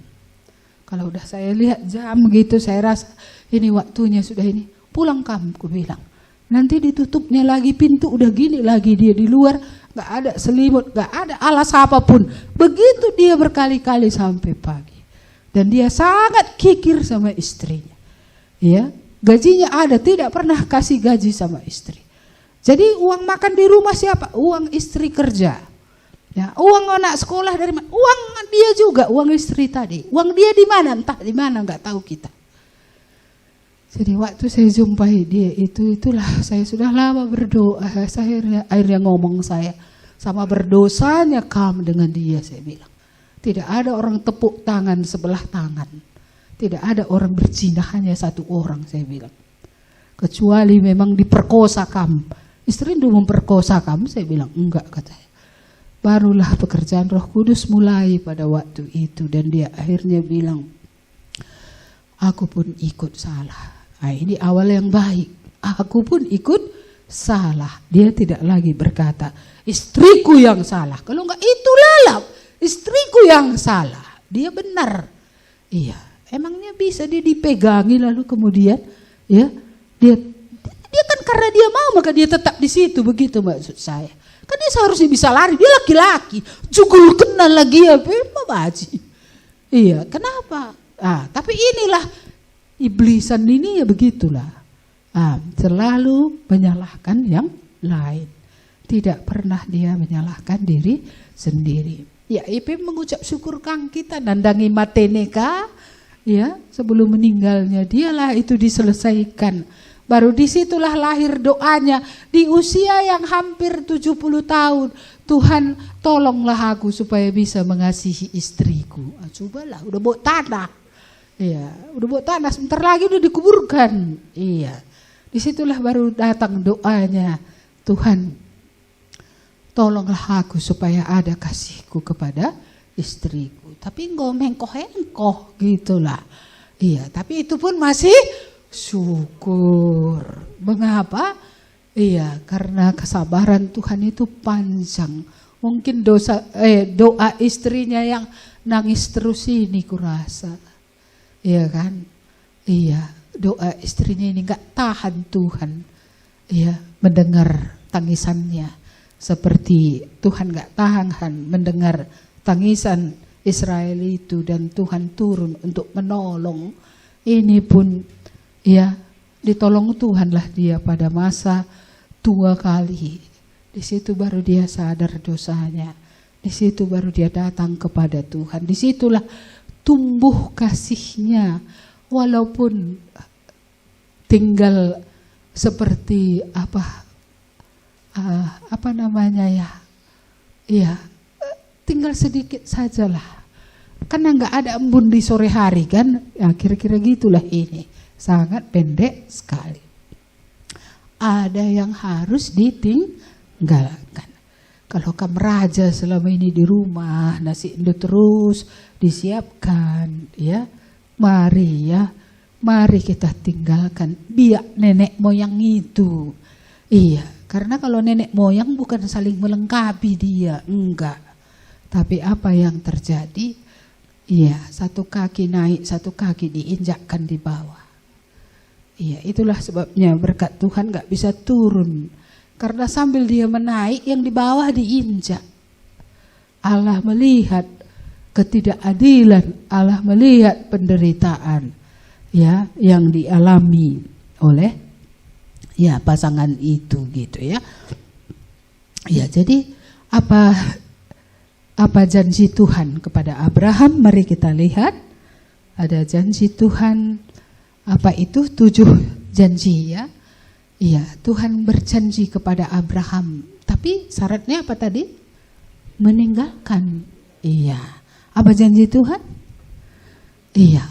Kalau udah saya lihat jam gitu, saya rasa ini waktunya sudah ini, pulang kamu, aku bilang. Nanti ditutupnya lagi pintu, udah gini lagi dia di luar, gak ada selimut, gak ada alas apapun. Begitu dia berkali-kali sampai pagi. Dan dia sangat kikir sama istrinya. Ya, gajinya ada, tidak pernah kasih gaji sama istri. Jadi uang makan di rumah siapa? Uang istri kerja. Ya, uang anak sekolah dari mana? Uang dia juga, uang istri tadi. Uang dia di mana? Entah di mana, nggak tahu kita. Jadi waktu saya jumpai dia itulah saya sudah lama berdoa. Saya akhirnya ngomong saya sama berdosanya kamu dengan dia, saya bilang. Tidak ada orang tepuk tangan sebelah tangan. Tidak ada orang berzina, hanya satu orang, saya bilang. Kecuali memang diperkosa kamu. Istri itu memperkosa kamu, saya bilang enggak, katanya. Barulah pekerjaan Roh Kudus mulai pada waktu itu. Dan dia akhirnya bilang, aku pun ikut salah. Nah, ini awal yang baik. Aku pun ikut salah. Dia tidak lagi berkata, istriku yang salah. Kalau enggak, itu lalap. Istriku yang salah. Dia benar. Iya, emangnya bisa dia dipegangi lalu kemudian ya dia kan karena dia mau maka dia tetap di situ, begitu maksud saya. Kan dia seharusnya bisa lari, dia laki-laki, jugul kenal lagi apa baji. Iya, kenapa? Tapi inilah iblisan ini ya begitulah. Selalu menyalahkan yang lain. Tidak pernah dia menyalahkan diri sendiri. Ya, Ipim mengucap syukur kang kita nandangi mateneka, ya, sebelum meninggalnya dialah itu diselesaikan. Baru disitulah lahir doanya di usia yang hampir 70 tahun. Tuhan tolonglah aku supaya bisa mengasihi istriku. Cobalah, udah bawa tanah. Iya, udah bawa tanah, sebentar lagi udah dikuburkan. Iya, disitulah baru datang doanya. Tuhan tolonglah aku supaya ada kasihku kepada istriku. Tapi ngomeng-koh-engkoh gitulah. Iya, tapi itu pun masih syukur. Mengapa? Iya, karena kesabaran Tuhan itu panjang. Mungkin doa istrinya yang nangis terus ini kurasa. Iya kan? Iya, doa istrinya ini gak tahan Tuhan. Iya, mendengar tangisannya. Seperti Tuhan gak tahan mendengar tangisan Israel itu dan Tuhan turun untuk menolong. Ini pun ya, ditolong Tuhanlah dia pada masa tua kali. Di situ baru dia sadar dosanya. Di situ baru dia datang kepada Tuhan. Disitulah tumbuh kasihnya. Walaupun tinggal seperti apa namanya ya? Iya, tinggal sedikit sajalah. Karena nggak ada embun di sore hari kan? Ya, kira-kira gitulah ini. Sangat pendek sekali. Ada yang harus ditinggalkan. Kalau kamu raja selama ini di rumah, nasi induk terus disiapkan, ya. Mari kita tinggalkan biak nenek moyang itu. Iya, karena kalau nenek moyang bukan saling melengkapi dia, enggak. Tapi apa yang terjadi? Iya, satu kaki naik, satu kaki diinjakkan di bawah. Iya, itulah sebabnya berkat Tuhan gak bisa turun. Karena sambil dia menaik, yang di bawah diinjak. Allah melihat ketidakadilan, Allah melihat penderitaan ya yang dialami oleh ya pasangan itu gitu ya. Ya, jadi apa janji Tuhan kepada Abraham? Mari kita lihat. Ada janji Tuhan. Apa itu? 7 janji ya. Iya, Tuhan berjanji kepada Abraham. Tapi syaratnya apa tadi? Meninggalkan. Iya. Apa janji Tuhan? Iya,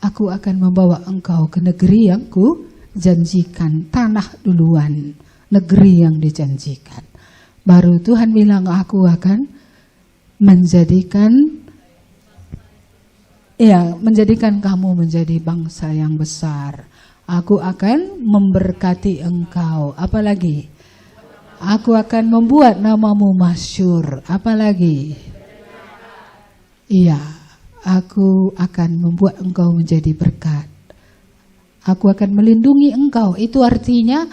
aku akan membawa engkau ke negeri yang ku janjikan. Tanah duluan, negeri yang dijanjikan. Baru Tuhan bilang aku akan menjadikan kamu menjadi bangsa yang besar. Aku akan memberkati engkau. Apalagi? Aku akan membuat namamu masyhur. Apalagi? Iya, aku akan membuat engkau menjadi berkat. Aku akan melindungi engkau. Itu artinya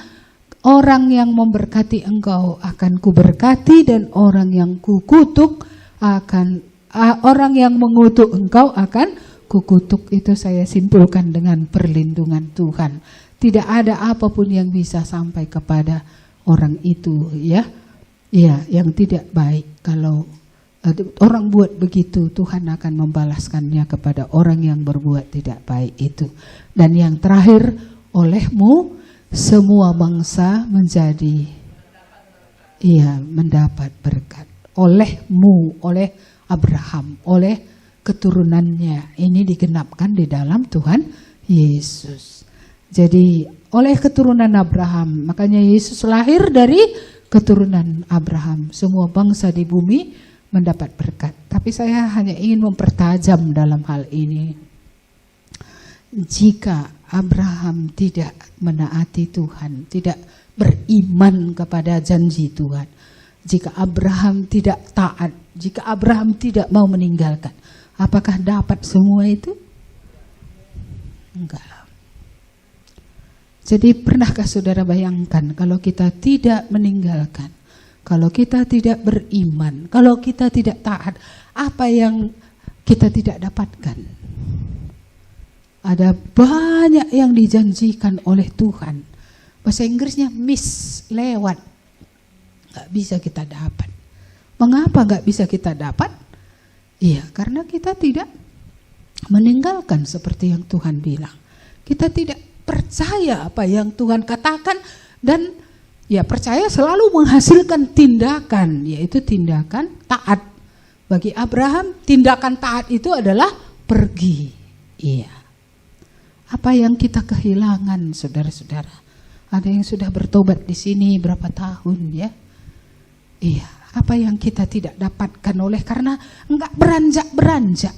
orang yang memberkati engkau akan kuberkati, dan orang yang kukutuk akan orang yang mengutuk engkau akan kukutuk. Itu saya simpulkan dengan perlindungan Tuhan. Tidak ada apapun yang bisa sampai kepada orang itu, ya, yang tidak baik. Kalau orang buat begitu, Tuhan akan membalaskannya kepada orang yang berbuat tidak baik itu. Dan yang terakhir, olehmu semua bangsa mendapat berkat. Olehmu, oleh Abraham, oleh keturunannya. Ini digenapkan di dalam Tuhan Yesus. Jadi oleh keturunan Abraham, makanya Yesus lahir dari keturunan Abraham. Semua bangsa di bumi mendapat berkat. Tapi saya hanya ingin mempertajam dalam hal ini. Jika Abraham tidak menaati Tuhan, tidak beriman kepada janji Tuhan, jika Abraham tidak taat, jika Abraham tidak mau meninggalkan, apakah dapat semua itu? Enggak. Jadi pernahkah saudara bayangkan kalau kita tidak meninggalkan, kalau kita tidak beriman, kalau kita tidak taat, apa yang kita tidak dapatkan? Ada banyak yang dijanjikan oleh Tuhan. Bahasa Inggrisnya miss, lewat. Gak bisa kita dapat. Mengapa gak bisa kita dapat? Iya, karena kita tidak meninggalkan seperti yang Tuhan bilang. Kita tidak percaya apa yang Tuhan katakan, dan ya percaya selalu menghasilkan tindakan, yaitu tindakan taat. Bagi Abraham, tindakan taat itu adalah pergi. Iya. Apa yang kita kehilangan, saudara-saudara? Ada yang sudah bertobat di sini berapa tahun, ya? Iya. Apa yang kita tidak dapatkan oleh karena enggak beranjak-beranjak.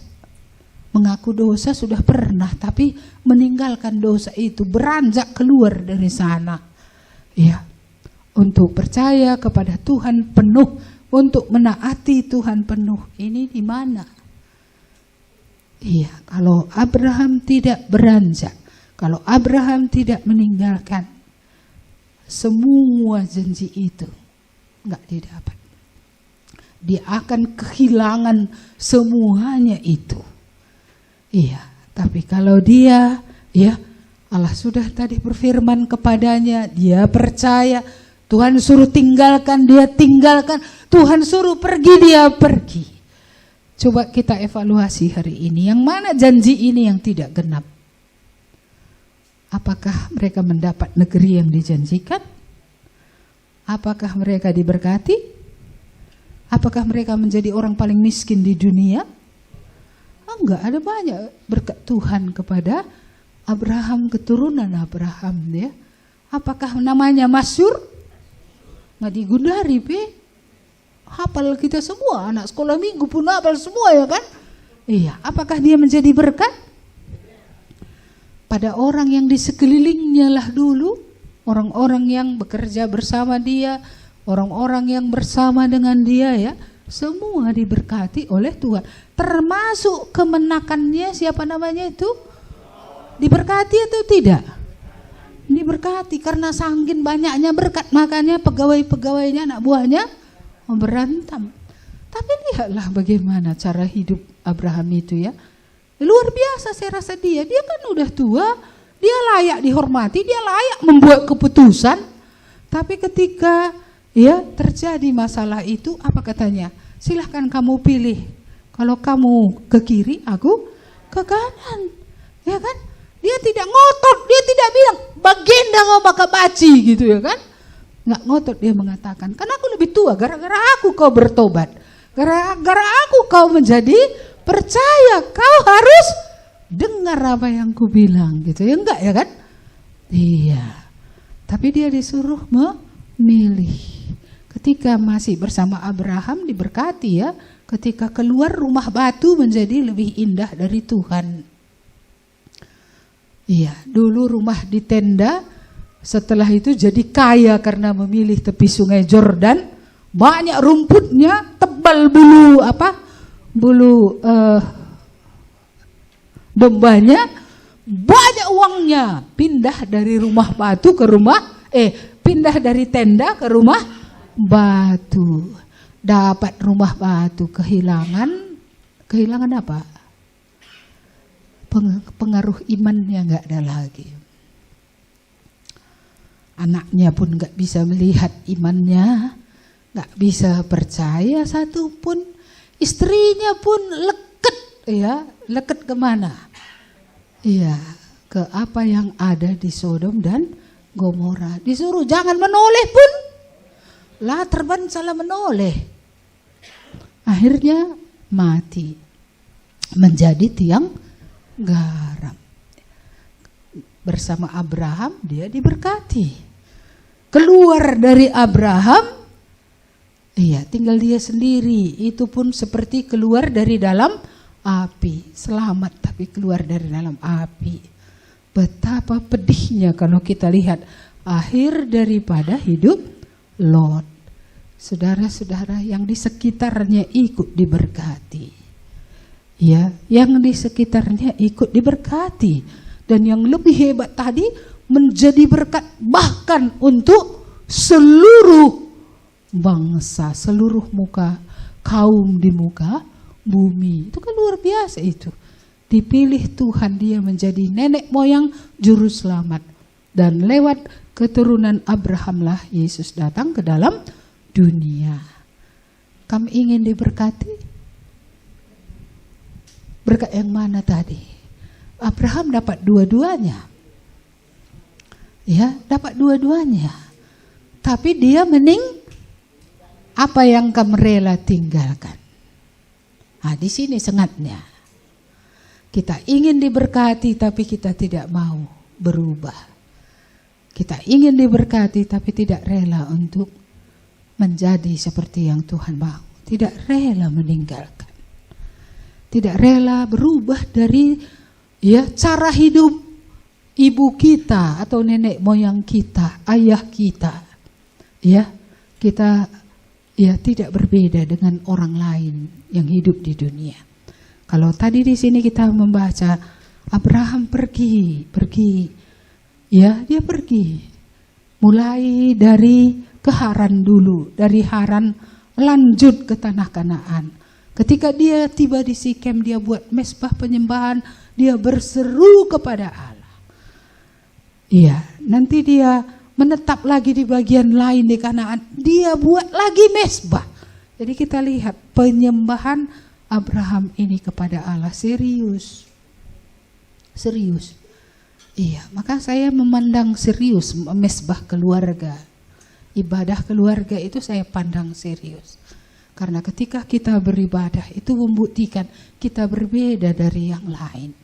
Mengaku dosa sudah pernah, tapi meninggalkan dosa itu, beranjak keluar dari sana. Ya, untuk percaya kepada Tuhan penuh, untuk menaati Tuhan penuh. Ini di mana? Iya, kalau Abraham tidak beranjak, kalau Abraham tidak meninggalkan, semua janji itu enggak didapat. Dia akan kehilangan semuanya itu. Iya, tapi kalau dia, ya, Allah sudah tadi berfirman kepadanya, dia percaya, Tuhan suruh tinggalkan, dia tinggalkan, Tuhan suruh pergi, dia pergi. Coba kita evaluasi hari ini, yang mana janji ini yang tidak genap? Apakah mereka mendapat negeri yang dijanjikan? Apakah mereka diberkati? Apakah mereka menjadi orang paling miskin di dunia? Enggak, ada banyak berkat Tuhan kepada Abraham, keturunan Abraham, ya. Apakah namanya masyhur? Nggak digundari, hafal kita semua, anak sekolah minggu pun hafal semua, ya kan? Iya, apakah dia menjadi berkat? Pada orang yang di sekelilingnya lah dulu, orang-orang yang bekerja bersama dia, orang-orang yang bersama dengan dia, ya. Semua diberkati oleh Tuhan, termasuk kemenakannya. Siapa namanya itu? Diberkati atau tidak? Diberkati, karena saking banyaknya berkat, makanya pegawai-pegawainya, anak buahnya berantam. Tapi lihatlah bagaimana cara hidup Abraham itu, ya. Luar biasa saya rasa dia kan udah tua, dia layak dihormati, dia layak membuat keputusan. Tapi ketika ya terjadi masalah itu, apa katanya? Silahkan kamu pilih. Kalau kamu ke kiri, aku ke kanan. Ya kan? Dia tidak ngotot, dia tidak bilang bagenda ngau baka baci gitu, ya kan? Nggak ngotot, dia mengatakan, karena aku lebih tua, gara-gara aku kau bertobat. Gara-gara aku kau menjadi percaya, kau harus dengar apa yang ku bilang gitu. Ya enggak, ya kan? Iya. Tapi dia disuruh memilih. Ketika masih bersama Abraham diberkati, ya. Ketika keluar rumah batu menjadi lebih indah dari Tuhan. Iya, dulu rumah di tenda, setelah itu jadi kaya karena memilih tepi sungai Jordan, banyak rumputnya, tebal bulu dombanya, banyak uangnya. Pindah dari rumah batu ke rumah pindah dari tenda ke rumah batu. Dapat rumah batu, kehilangan apa? Pengaruh imannya nggak ada lagi. Anaknya pun nggak bisa melihat imannya, nggak bisa percaya satupun. Istrinya pun leket, ya, leket kemana? Iya, ke apa yang ada di Sodom dan Gomora. Disuruh jangan menoleh pun, lah terbang salah menoleh. Akhirnya mati, menjadi tiang garam. Bersama Abraham dia diberkati. Keluar dari Abraham, iya, tinggal dia sendiri. Itu pun seperti keluar dari dalam api. Selamat tapi keluar dari dalam api. Betapa pedihnya kalau kita lihat akhir daripada hidup Lot. Saudara-saudara yang di sekitarnya ikut diberkati. Ya, yang di sekitarnya ikut diberkati. Dan yang lebih hebat tadi, menjadi berkat bahkan untuk seluruh bangsa, seluruh kaum di muka bumi. Itu kan luar biasa itu. Dipilih Tuhan, dia menjadi nenek moyang juru selamat. Dan lewat keturunan Abraham lah Yesus datang ke dalam dunia. Kamu ingin diberkati? Berkat yang mana tadi? Abraham dapat dua-duanya. Ya, dapat dua-duanya. Tapi dia apa yang kamu rela tinggalkan? Nah, di sini sengatnya. Kita ingin diberkati tapi kita tidak mau berubah. Kita ingin diberkati tapi tidak rela untuk menjadi seperti yang Tuhan mau. Tidak rela meninggalkan. Tidak rela berubah dari cara hidup ibu kita atau nenek moyang kita, ayah kita. Kita tidak berbeda dengan orang lain yang hidup di dunia. Kalau tadi di sini kita membaca Abraham pergi. Ya, dia pergi. Mulai dari ke Haran dulu, dari Haran lanjut ke tanah Kanaan. Ketika dia tiba di Sikem, dia buat mezbah penyembahan, dia berseru kepada Allah. Iya, nanti dia menetap lagi di bagian lain di Kanaan, dia buat lagi mezbah. Jadi kita lihat penyembahan Abraham ini kepada Allah serius. Iya, maka saya memandang serius mezbah keluarga. Ibadah keluarga itu saya pandang serius. Karena ketika kita beribadah itu membuktikan kita berbeda dari yang lain.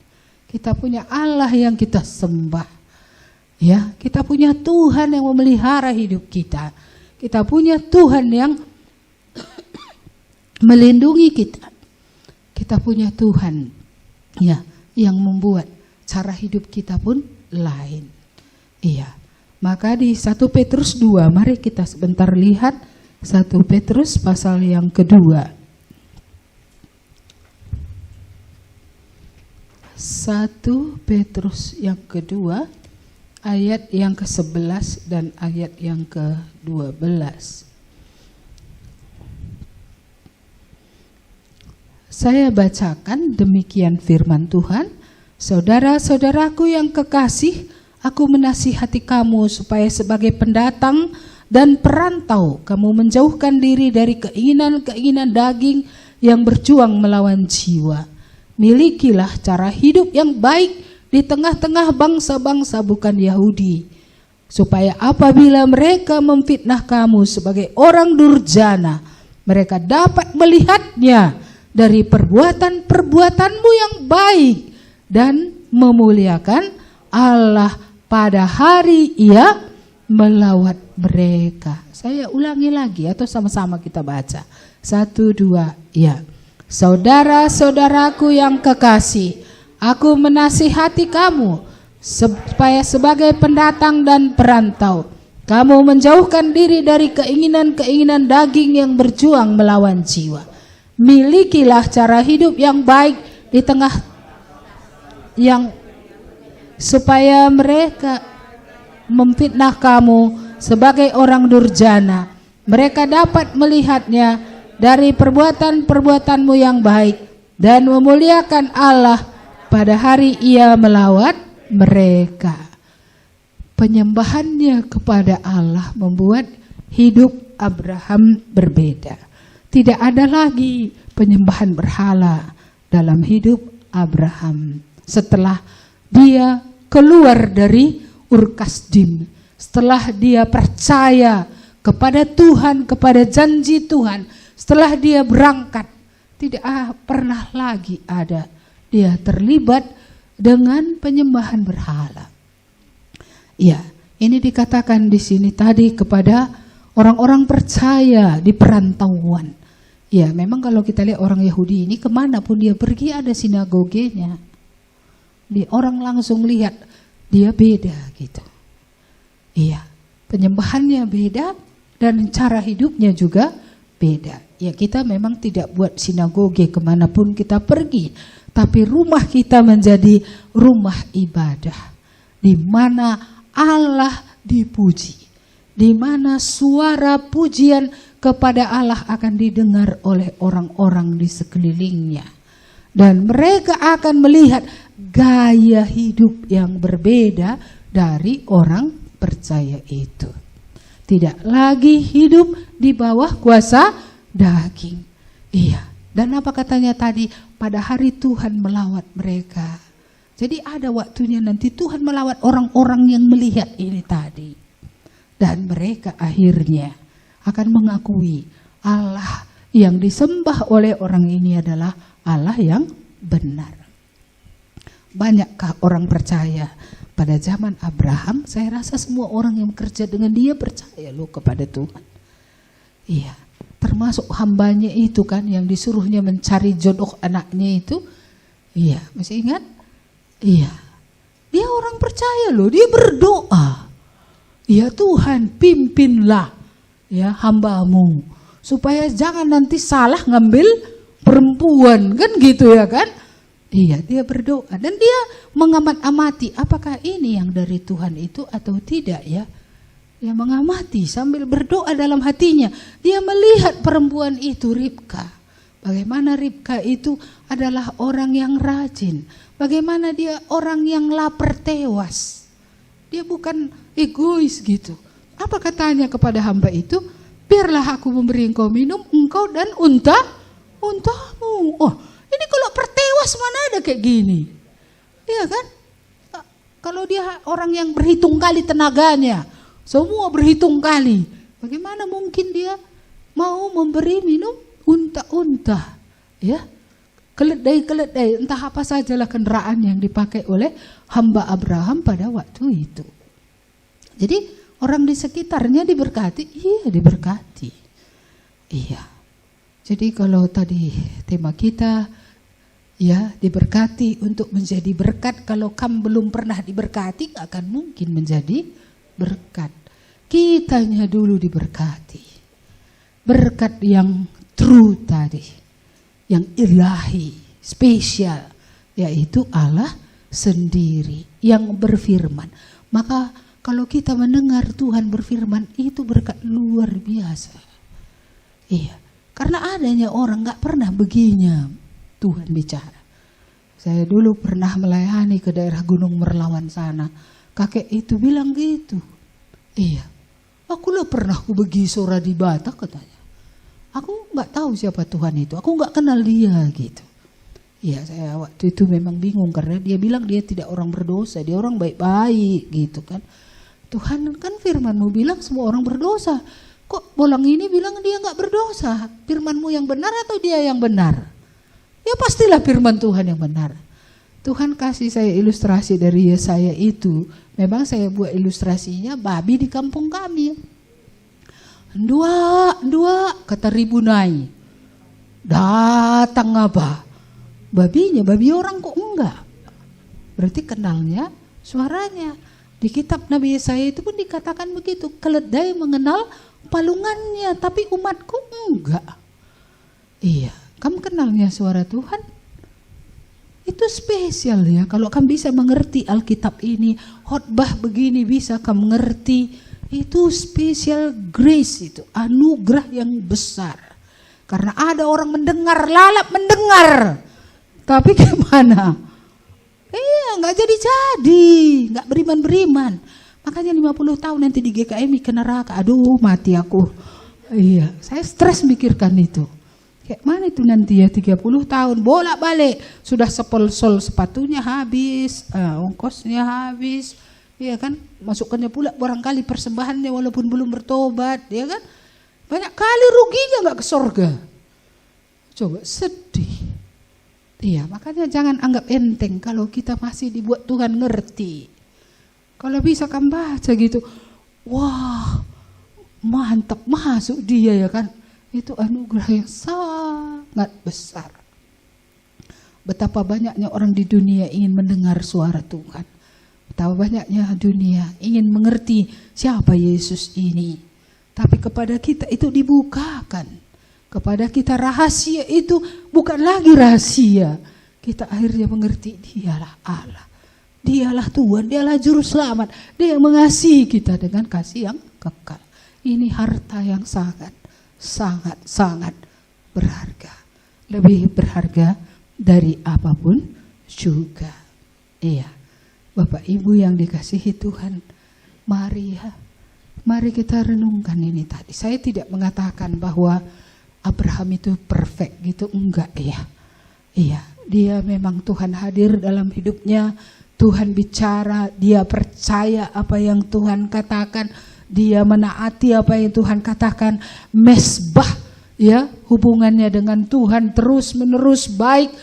Kita punya Allah yang kita sembah. Ya, kita punya Tuhan yang memelihara hidup kita. Kita punya Tuhan yang melindungi kita. Kita punya Tuhan yang membuat cara hidup kita pun lain. Iya. Maka di 1 Petrus 2, mari kita sebentar lihat 1 Petrus pasal yang kedua. 1 Petrus yang kedua, ayat yang ke-11 dan ayat yang ke-12. Saya bacakan demikian firman Tuhan. Saudara-saudaraku yang kekasih, aku menasihati kamu supaya sebagai pendatang dan perantau kamu menjauhkan diri dari keinginan-keinginan daging yang berjuang melawan jiwa. Milikilah cara hidup yang baik di tengah-tengah bangsa-bangsa bukan Yahudi, supaya apabila mereka memfitnah kamu sebagai orang durjana, mereka dapat melihatnya dari perbuatan-perbuatanmu yang baik dan memuliakan Allah pada hari Ia melawat mereka. Saya ulangi lagi atau sama-sama kita baca. 1, 2, ya. Saudara-saudaraku yang kekasih, aku menasihati kamu supaya sebagai pendatang dan perantau kamu menjauhkan diri dari keinginan-keinginan daging yang berjuang melawan jiwa. Milikilah cara hidup yang baik di tengah supaya mereka memfitnah kamu sebagai orang durjana. Mereka dapat melihatnya dari perbuatan-perbuatanmu yang baik dan memuliakan Allah pada hari Ia melawat mereka. Penyembahannya kepada Allah membuat hidup Abraham berbeda. Tidak ada lagi penyembahan berhala dalam hidup Abraham setelah dia keluar dari Ur Kasdim, setelah dia percaya kepada Tuhan, kepada janji Tuhan, setelah dia berangkat, tidak pernah lagi ada dia terlibat dengan penyembahan berhala. Ya, ini dikatakan di sini tadi kepada orang-orang percaya di perantauan. Ya, memang kalau kita lihat orang Yahudi ini kemanapun dia pergi ada sinagogenya. Orang langsung lihat dia beda gitu. Iya, penyembahannya beda dan cara hidupnya juga beda. Ya, kita memang tidak buat sinagoge kemanapun kita pergi, tapi rumah kita menjadi rumah ibadah, di mana Allah dipuji, di mana suara pujian kepada Allah akan didengar oleh orang-orang di sekelilingnya. Dan mereka akan melihat gaya hidup yang berbeda dari orang percaya itu. Tidak lagi hidup di bawah kuasa daging. Iya, dan apa katanya tadi? Pada hari Tuhan melawat mereka. Jadi ada waktunya nanti Tuhan melawat orang-orang yang melihat ini tadi. Dan mereka akhirnya akan mengakui Allah yang disembah oleh orang ini adalah Allah yang benar. Banyakkah orang percaya pada zaman Abraham? Saya rasa semua orang yang bekerja dengan dia percaya loh kepada Tuhan. Iya, termasuk hambanya itu kan yang disuruhnya mencari jodoh anaknya itu. Iya, masih ingat? Iya, dia orang percaya loh, dia berdoa. Ya Tuhan, pimpinlah ya hambamu supaya jangan nanti salah ngambil perempuan, kan gitu ya kan? Iya, dia berdoa dan dia mengamat-amati apakah ini yang dari Tuhan itu atau tidak ya. Dia mengamati sambil berdoa dalam hatinya. Dia melihat perempuan itu, Ribka. Bagaimana Ribka itu adalah orang yang rajin. Bagaimana dia orang yang lapar tewas. Dia bukan egois gitu. Apa katanya kepada hamba itu? Biarlah aku memberi engkau minum, engkau dan untamu. Oh, ini kalau pertewas mana ada kayak gini. Iya kan? Kalau dia orang yang berhitung kali tenaganya, semua berhitung kali. Bagaimana mungkin dia mau memberi minum unta-unta? Ya, keledai-keledai, entah apa sajalah kendaraan yang dipakai oleh hamba Abraham pada waktu itu. Jadi orang di sekitarnya diberkati, iya diberkati. Iya. Jadi kalau tadi tema kita ya diberkati untuk menjadi berkat, kalau kamu belum pernah diberkati gak akan mungkin menjadi berkat. Kitanya dulu diberkati. Berkat yang true tadi, yang ilahi, spesial, yaitu Allah sendiri yang berfirman. Maka kalau kita mendengar Tuhan berfirman, itu berkat luar biasa. Iya, karena adanya orang gak pernah begini Tuhan bicara. Saya dulu pernah melayani ke daerah Gunung Merlawan sana. Kakek itu bilang gitu. Iya, aku lah pernah aku begi Sora di Batak katanya. Aku gak tahu siapa Tuhan itu, aku gak kenal dia gitu. Iya, saya waktu itu memang bingung karena dia bilang dia tidak orang berdosa, dia orang baik-baik gitu kan. Tuhan kan firman-Mu bilang semua orang berdosa. Kok bolang ini bilang dia gak berdosa? Firman-Mu yang benar atau dia yang benar? Ya pastilah firman Tuhan yang benar. Tuhan kasih saya ilustrasi dari Yesaya itu. Memang saya buat ilustrasinya babi di kampung kami. Dua kata Ribunai. Datang apa? Babinya, babi orang kok enggak? Berarti kenalnya suaranya. Di kitab Nabi Yesaya itu pun dikatakan begitu. Keledai mengenal palungannya, tapi umatku enggak. Iya, kamu kenalnya suara Tuhan? Itu spesial ya. Kalau kamu bisa mengerti Alkitab ini, khotbah begini bisa kamu mengerti Itu special grace, itu anugerah yang besar. Karena ada orang mendengar, lalap mendengar, tapi gimana? Iya, nggak jadi, nggak beriman. Makanya 50 tahun nanti di GKMI ke neraka. Aduh, mati aku. Iya, saya stres mikirkan itu. Kayak mana itu nanti ya 30 tahun bolak-balik, sudah sepol-sol sepatunya habis, ongkosnya habis, ya kan, masukkannya pula barangkali persembahannya walaupun belum bertobat, ya kan, banyak kali ruginya nggak ke surga. Coba sedih. Iya, makanya jangan anggap enteng kalau kita masih dibuat Tuhan ngerti. Kalau bisa kan baca gitu, wah mantap masuk dia ya kan. Itu anugerah yang sangat besar. Betapa banyaknya orang di dunia ingin mendengar suara Tuhan. Betapa banyaknya dunia ingin mengerti siapa Yesus ini. Tapi kepada kita itu dibukakan. Kepada kita rahasia itu bukan lagi rahasia. Kita akhirnya mengerti dialah Allah. Dialah Tuhan, dialah Juru Selamat. Dia yang mengasihi kita dengan kasih yang kekal. Ini harta yang sangat berharga, lebih berharga dari apapun juga. Iya, Bapak Ibu yang dikasihi Tuhan, mari kita renungkan ini tadi. Saya tidak mengatakan bahwa Abraham itu perfect gitu, enggak ya. Iya, dia memang Tuhan hadir dalam hidupnya, Tuhan bicara, dia percaya apa yang Tuhan katakan. Dia menaati apa yang Tuhan katakan, mesbah ya, hubungannya dengan Tuhan terus menerus baik.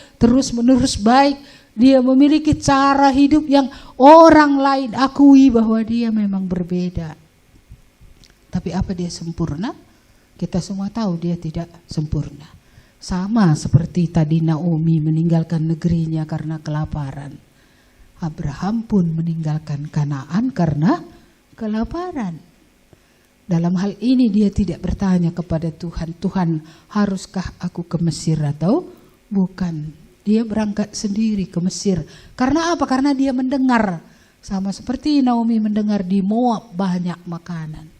Dia memiliki cara hidup yang orang lain akui bahwa dia memang berbeda. Tapi apa dia sempurna? Kita semua tahu dia tidak sempurna. Sama seperti tadi Naomi meninggalkan negerinya karena kelaparan. Abraham pun meninggalkan Kanaan karena kelaparan. Dalam hal ini dia tidak bertanya kepada Tuhan, Tuhan haruskah aku ke Mesir atau bukan. Dia berangkat sendiri ke Mesir. Karena apa? Karena dia mendengar. Sama seperti Naomi mendengar di Moab banyak makanan.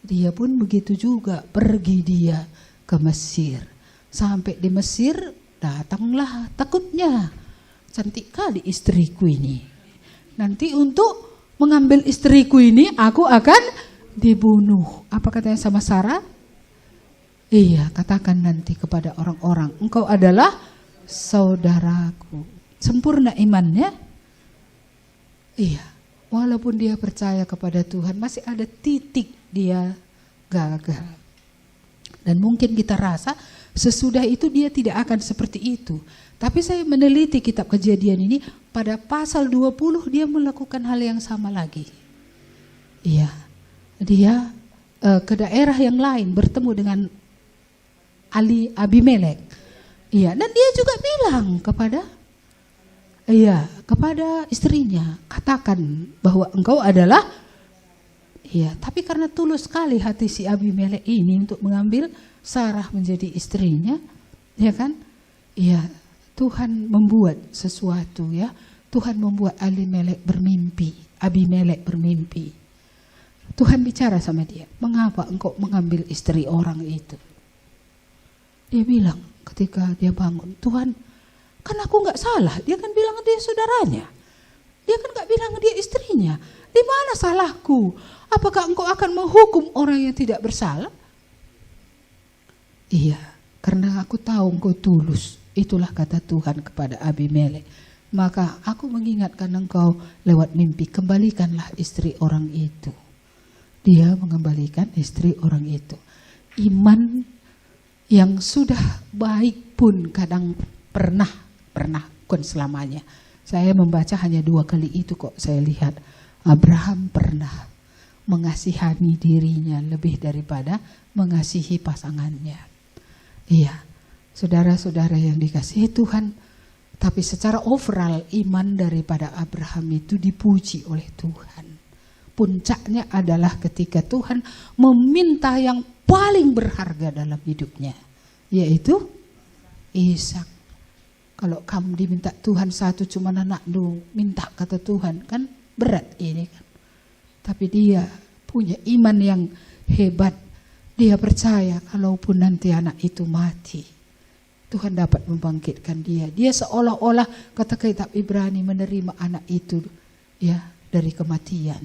Dia pun begitu juga, pergi dia ke Mesir. Sampai di Mesir datanglah takutnya. Cantik kali istriku ini. Nanti untuk mengambil istriku ini aku akan dibunuh. Apa katanya sama Sarah? Iya, katakan nanti kepada orang-orang, engkau adalah saudaraku. Sempurna imannya? Iya, walaupun dia percaya kepada Tuhan, masih ada titik dia gagal. Dan mungkin kita rasa sesudah itu dia tidak akan seperti itu. Tapi saya meneliti kitab Kejadian ini, pada pasal 20 dia melakukan hal yang sama lagi. Iya. Dia ke daerah yang lain bertemu dengan Abimelek. Iya, dan dia juga bilang kepada istrinya, katakan bahwa engkau adalah. Iya, tapi karena tulus sekali hati si Abimelek ini untuk mengambil Sarah menjadi istrinya, ya kan? Iya, Tuhan membuat sesuatu ya. Tuhan membuat Abimelek bermimpi. Tuhan bicara sama dia, mengapa engkau mengambil istri orang itu? Dia bilang ketika dia bangun, Tuhan, kan aku gak salah. Dia kan bilang dia saudaranya. Dia kan gak bilang dia istrinya. Di mana salahku? Apakah engkau akan menghukum orang yang tidak bersalah? Iya, karena aku tahu engkau tulus. Itulah kata Tuhan kepada Abimelek. Maka aku mengingatkan engkau lewat mimpi, kembalikanlah istri orang itu. Dia mengembalikan istri orang itu. Iman yang sudah baik pun kadang pernah bukan selamanya. Saya membaca hanya 2 kali itu kok. Saya lihat Abraham pernah mengasihani dirinya lebih daripada mengasihi pasangannya. Iya, saudara-saudara yang dikasihi Tuhan, tapi secara overall iman daripada Abraham itu dipuji oleh Tuhan. Puncaknya adalah ketika Tuhan meminta yang paling berharga dalam hidupnya, yaitu Ishak. Kalau kamu diminta Tuhan satu cuma anak minta kata Tuhan, kan berat ini kan. Tapi dia punya iman yang hebat. Dia percaya kalaupun nanti anak itu mati, Tuhan dapat membangkitkan dia. Dia seolah-olah, kata kitab Ibrani, menerima anak itu ya dari kematian.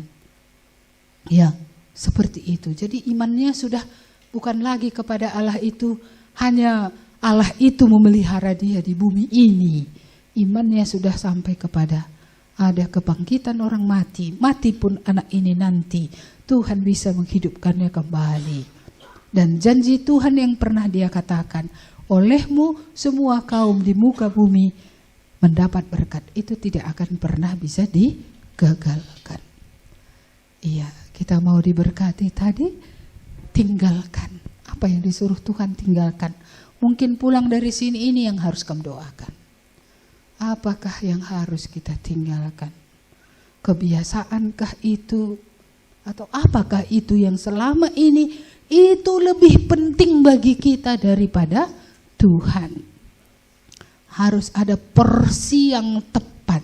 Ya, seperti itu. Jadi imannya sudah bukan lagi kepada Allah itu, hanya Allah itu memelihara dia di bumi ini. Imannya sudah sampai kepada ada kebangkitan orang mati. Mati pun anak ini nanti Tuhan bisa menghidupkannya kembali. Dan janji Tuhan yang pernah dia katakan, olehmu semua kaum di muka bumi mendapat berkat, itu tidak akan pernah bisa digagalkan. Iya, kita mau diberkati tadi, tinggalkan. Apa yang disuruh Tuhan tinggalkan. Mungkin pulang dari sini ini yang harus kamu doakan. Apakah yang harus kita tinggalkan? Kebiasaankah itu? Atau apakah itu yang selama ini itu lebih penting bagi kita daripada Tuhan? Harus ada porsi yang tepat,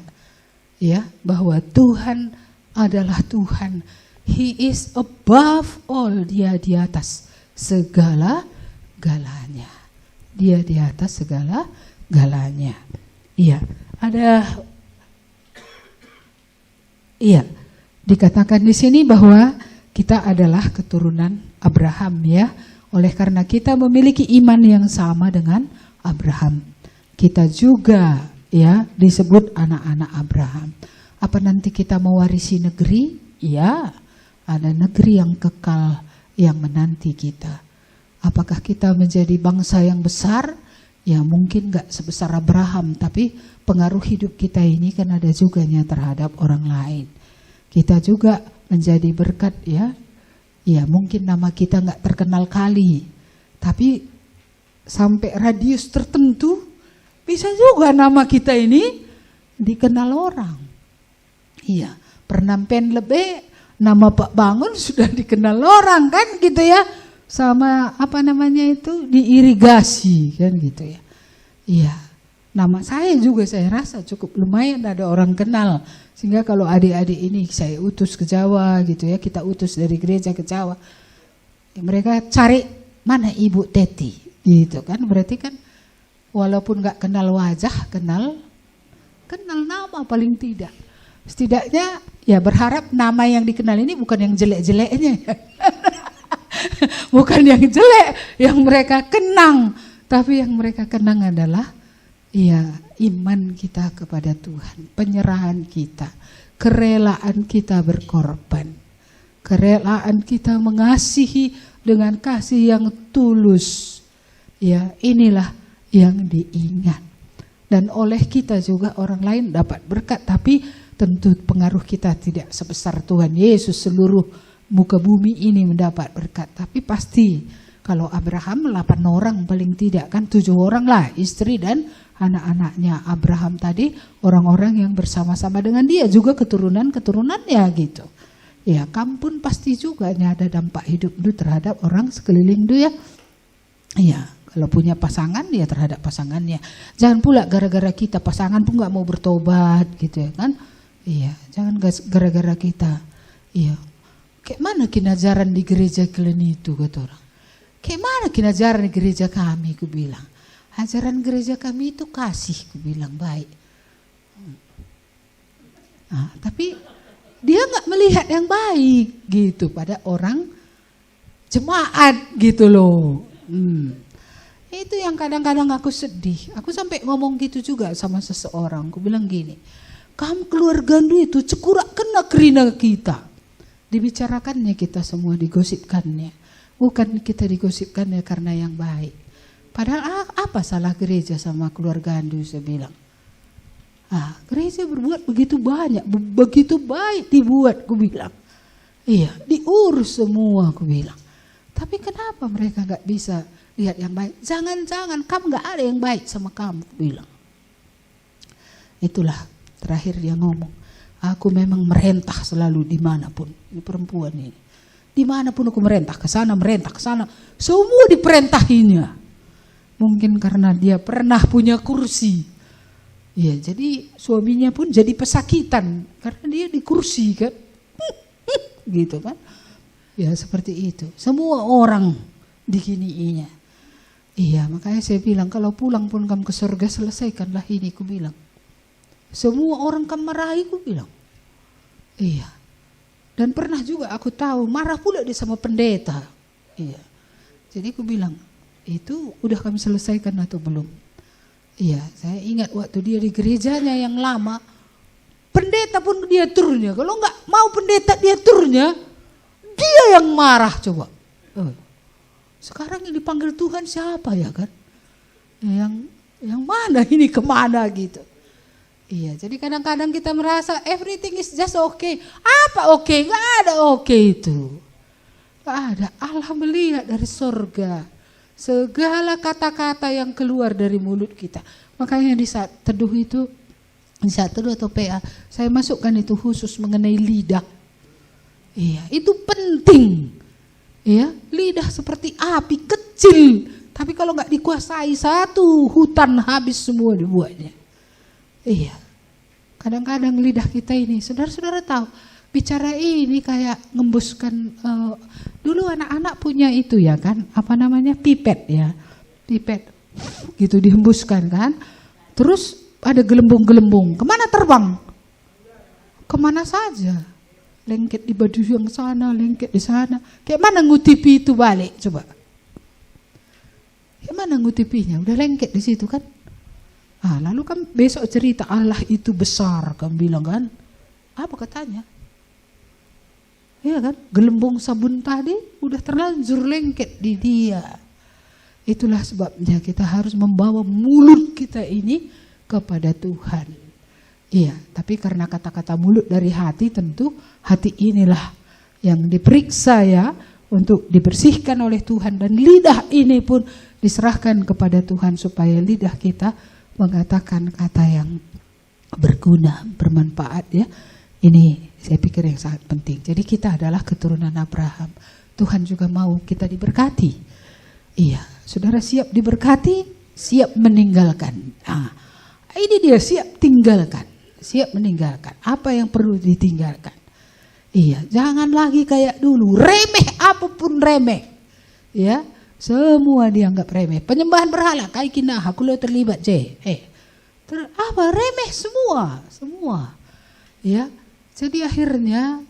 ya, bahwa Tuhan adalah Tuhan. He is above all. Dia di atas segala-galanya. Dia di atas segala-galanya. Iya, dikatakan di sini bahwa kita adalah keturunan Abraham, ya. Oleh karena kita memiliki iman yang sama dengan Abraham, kita juga ya disebut anak-anak Abraham. Apa nanti kita mewarisi negeri? Ya, ada negeri yang kekal yang menanti kita. Apakah kita menjadi bangsa yang besar? Ya mungkin gak sebesar Abraham, tapi pengaruh hidup kita ini kan ada juganya terhadap orang lain. Kita juga menjadi berkat, ya. Ya mungkin nama kita gak terkenal kali, tapi sampai radius tertentu bisa juga nama kita ini dikenal orang. Iya, Pernampen lebih nama Pak Bangun sudah dikenal orang kan gitu ya. Sama apa namanya itu diirigasi kan gitu ya. Iya, nama saya juga saya rasa cukup lumayan ada orang kenal. Sehingga kalau adik-adik ini saya utus ke Jawa gitu ya, kita utus dari gereja ke Jawa, ya, mereka cari mana Ibu Teti gitu kan. Berarti kan walaupun gak kenal wajah, kenal nama paling tidak. Setidaknya ya berharap nama yang dikenal ini bukan yang jelek-jeleknya. Bukan yang jelek yang mereka kenang, tapi yang mereka kenang adalah ya iman kita kepada Tuhan, penyerahan kita, kerelaan kita berkorban, kerelaan kita mengasihi dengan kasih yang tulus. Ya, inilah yang diingat. Dan oleh kita juga orang lain dapat berkat, tapi tentu pengaruh kita tidak sebesar Tuhan Yesus seluruh muka bumi ini mendapat berkat. Tapi pasti kalau Abraham 8 orang paling tidak kan 7 orang lah istri dan anak-anaknya Abraham tadi, orang-orang yang bersama-sama dengan dia juga keturunan-keturunannya gitu. Ya kamu pun pasti juga ada dampak hidup itu terhadap orang sekeliling itu ya. Iya, kalau punya pasangan ya terhadap pasangannya. Jangan pula gara-gara kita pasangan pun gak mau bertobat gitu ya kan. Iya, jangan gara-gara kita. Iya. Kayak mana kinajaran di gereja kalian itu kata orang. Kayak mana kinajaran di gereja kami, aku bilang. Ajaran gereja kami itu kasih, aku bilang baik. Nah, tapi dia nggak melihat yang baik gitu pada orang jemaat gitu loh. Itu yang kadang-kadang aku sedih. Aku sampai ngomong gitu juga sama seseorang. Aku bilang gini, kamu keluarga itu cekurak kena kerina kita. Dibicarakannya kita semua, digosipkannya. Bukan kita digosipkannya karena yang baik. Padahal apa salah gereja sama keluarga Andu, saya bilang. Gereja berbuat begitu banyak, begitu baik dibuat, aku bilang. Iya, diurus semua, aku bilang. Tapi kenapa mereka gak bisa lihat yang baik? Jangan-jangan kamu gak ada yang baik sama kamu, aku bilang. Itulah terakhir dia ngomong. Aku memang merentah selalu dimanapun. Ini perempuan ini. Dimanapun aku merentah ke sana, semua diperentahinya. Mungkin karena dia pernah punya kursi. Ya, jadi suaminya pun jadi pesakitan karena dia di kursi kan. Gitu kan. Ya seperti itu. Semua orang diginiinya. Iya, makanya saya bilang kalau pulang pun kamu ke surga selesaikanlah ini, ku bilang. Semua orang kamu marahi, ku bilang. Iya. Dan pernah juga aku tahu marah pula dia sama pendeta. Iya. Jadi ku bilang, itu udah kami selesaikan atau belum? Iya, saya ingat waktu dia di gerejanya yang lama, pendeta pun dia turunnya. Kalau nggak mau pendeta dia turunnya, dia yang marah coba. Sekarang yang dipanggil Tuhan siapa ya kan? Yang mana ini kemana gitu? Iya, jadi kadang-kadang kita merasa everything is just okay. Apa okay? Gak ada okay itu. Gak ada. Allah melihat dari surga segala kata-kata yang keluar dari mulut kita. Makanya di saat teduh itu, di saat teduh atau PA, saya masukkan itu khusus mengenai lidah. Iya, itu penting. Ya, lidah seperti api kecil, tapi kalau nggak dikuasai satu hutan habis semua dibuatnya. Iya, kadang-kadang lidah kita ini, saudara-saudara tahu, bicara ini kayak ngembuskan. Dulu anak-anak punya itu ya kan, apa namanya pipet ya, pipet, gitu dihembuskan kan. Terus ada gelembung-gelembung, kemana terbang? Kemana saja. Lengket di baju yang sana, lengket di sana. Kayak mana ngutipi itu balik coba? Kayak mana ngutipinya? Udah lengket di situ kan? Lalu kan besok cerita Allah itu besar, kamu bilang kan? Apa katanya? Iya kan? Gelembung sabun tadi udah terlanjur lengket di dia. Itulah sebabnya kita harus membawa mulut kita ini kepada Tuhan. Iya, tapi karena kata-kata mulut dari hati, tentu hati inilah yang diperiksa ya untuk dibersihkan oleh Tuhan, dan lidah ini pun diserahkan kepada Tuhan supaya lidah kita mengatakan kata yang berguna, bermanfaat ya. Ini saya pikir yang sangat penting. Jadi kita adalah keturunan Abraham. Tuhan juga mau kita diberkati. Iya, saudara siap diberkati, siap meninggalkan. Ini dia siap tinggalkan. Siap meninggalkan apa yang perlu ditinggalkan. Iya, jangan lagi kayak dulu remeh, apapun remeh. Ya, semua dianggap remeh. Penyembahan berhala, kayak kinah, aku lo terlibat apa remeh semua. Ya, jadi akhirnya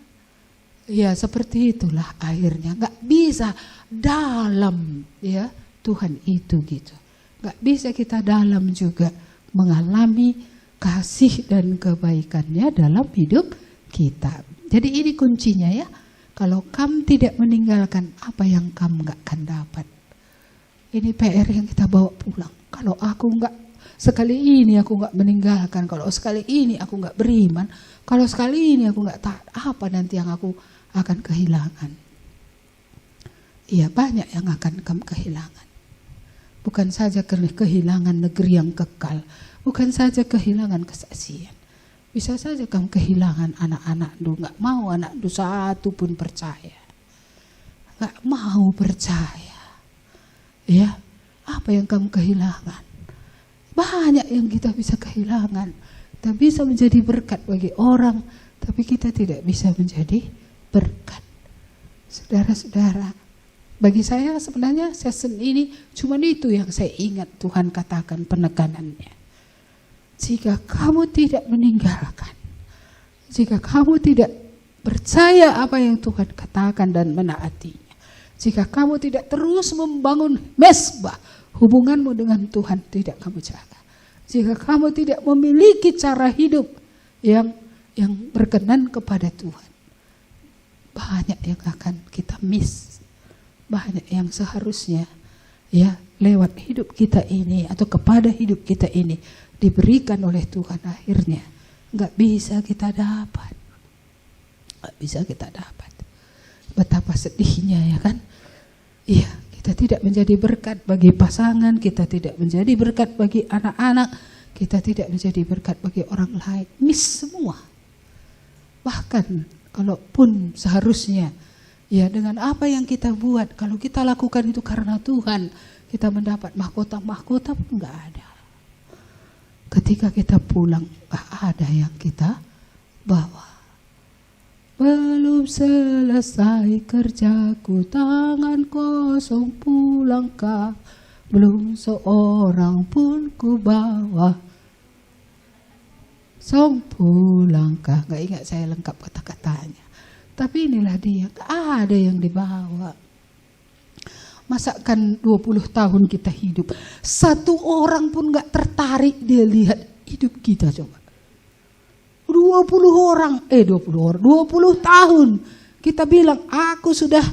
ya seperti itulah akhirnya. Nggak bisa dalam ya Tuhan itu gitu. Nggak bisa kita dalam juga mengalami kasih dan kebaikannya dalam hidup kita. Jadi ini kuncinya ya. Kalau kamu tidak meninggalkan, apa yang kamu gak akan dapat. Ini PR yang kita bawa pulang. Kalau aku gak, sekali ini aku gak meninggalkan. Kalau sekali ini aku gak beriman. Kalau sekali ini aku gak taat, apa nanti yang aku akan kehilangan. Iya, banyak yang akan kamu kehilangan. Bukan saja kehilangan negeri yang kekal. Bukan saja kehilangan kesaksian. Bisa saja kamu kehilangan anak-anak lu. Gak mau anak lu satu pun percaya. Gak mau percaya. Ya, apa yang kamu kehilangan? Banyak yang kita bisa kehilangan. Kita bisa menjadi berkat bagi orang, tapi kita tidak bisa menjadi berkat. Saudara-saudara, bagi saya sebenarnya season ini cuma itu yang saya ingat Tuhan katakan penekanannya. Jika kamu tidak meninggalkan, jika kamu tidak percaya apa yang Tuhan katakan dan menaatinya, jika kamu tidak terus membangun mesbah, hubunganmu dengan Tuhan tidak kamu jaga, jika kamu tidak memiliki cara hidup yang berkenan kepada Tuhan, banyak yang akan kita miss, banyak yang seharusnya ya lewat hidup kita ini atau kepada hidup kita ini diberikan oleh Tuhan, akhirnya nggak bisa kita dapat, nggak bisa kita dapat. Betapa sedihnya ya kan? Iya, kita tidak menjadi berkat bagi pasangan, kita tidak menjadi berkat bagi anak-anak, kita tidak menjadi berkat bagi orang lain, miss semua. Bahkan kalaupun seharusnya ya dengan apa yang kita buat, kalau kita lakukan itu karena Tuhan, kita mendapat mahkota-mahkota pun nggak ada. Ketika kita pulang, gak ada yang kita bawa. belum selesai kerjaku, tangan kosong pulangkah, belum seorang pun ku bawa. Song pulangkah, nggak ingat saya lengkap kata-katanya. Tapi inilah dia, nggak ada yang dibawa. Masakan 20 tahun kita hidup, satu orang pun nggak tertarik dia lihat hidup kita coba. 20 tahun kita bilang aku sudah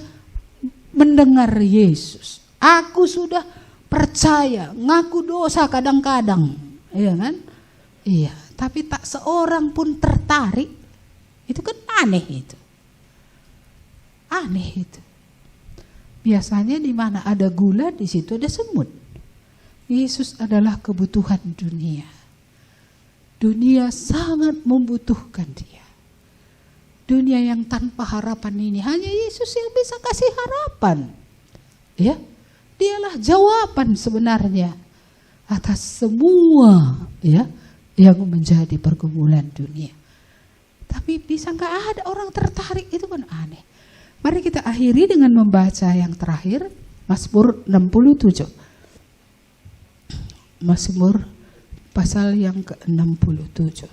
mendengar Yesus, aku sudah percaya, ngaku dosa kadang-kadang, iya kan? Iya, tapi tak seorang pun tertarik. Itu kan aneh itu. Aneh itu. Biasanya di mana ada gula, di situ ada semut. Yesus adalah kebutuhan dunia. Dunia sangat membutuhkan dia. Dunia yang tanpa harapan ini hanya Yesus yang bisa kasih harapan. Ya, dialah jawaban sebenarnya atas semua ya yang menjadi pergumulan dunia. Tapi bisa nggak ada orang tertarik, itu kan aneh. Mari kita akhiri dengan membaca yang terakhir, Mazmur 67. Mazmur pasal yang ke-67.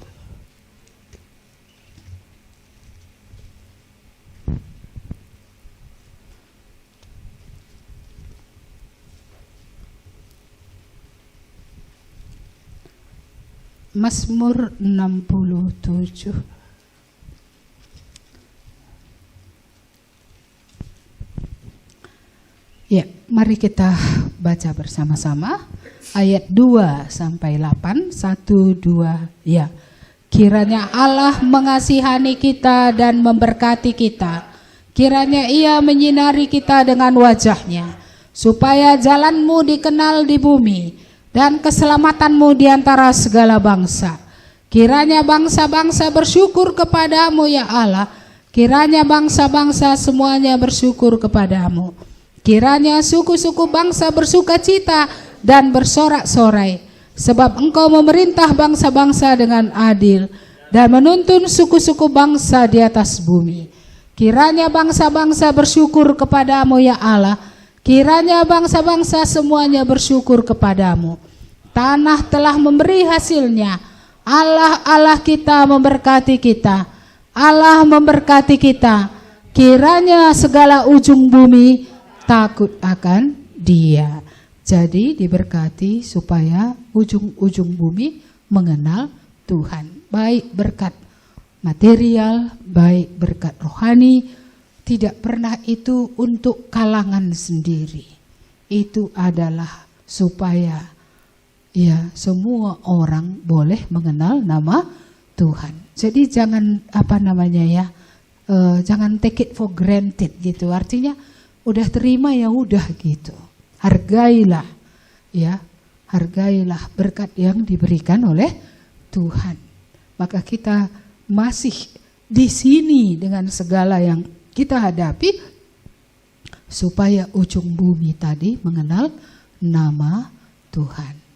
Mazmur 67. Ya, mari kita baca bersama-sama ayat 2 sampai 8, 1, 2, ya. Kiranya Allah mengasihani kita dan memberkati kita. Kiranya Ia menyinari kita dengan wajah-Nya, supaya jalan-Mu dikenal di bumi dan keselamatan-Mu di antara segala bangsa. Kiranya bangsa-bangsa bersyukur kepadamu ya Allah. Kiranya bangsa-bangsa semuanya bersyukur kepadamu. Kiranya suku-suku bangsa bersuka cita dan bersorak-sorai, sebab Engkau memerintah bangsa-bangsa dengan adil dan menuntun suku-suku bangsa di atas bumi. Kiranya bangsa-bangsa bersyukur kepadamu ya Allah. Kiranya bangsa-bangsa semuanya bersyukur kepadamu. Tanah telah memberi hasilnya. Allah, Allah kita memberkati kita. Allah memberkati kita. Kiranya segala ujung bumi takut akan Dia. Jadi diberkati supaya ujung-ujung bumi mengenal Tuhan. Baik berkat material, baik berkat rohani. Tidak pernah itu untuk kalangan sendiri. Itu adalah supaya ya semua orang boleh mengenal nama Tuhan. Jadi jangan jangan take it for granted gitu. Artinya udah terima ya udah gitu. Hargailah ya, hargailah berkat yang diberikan oleh Tuhan. Maka kita masih di sini dengan segala yang kita hadapi supaya ujung bumi tadi mengenal nama Tuhan.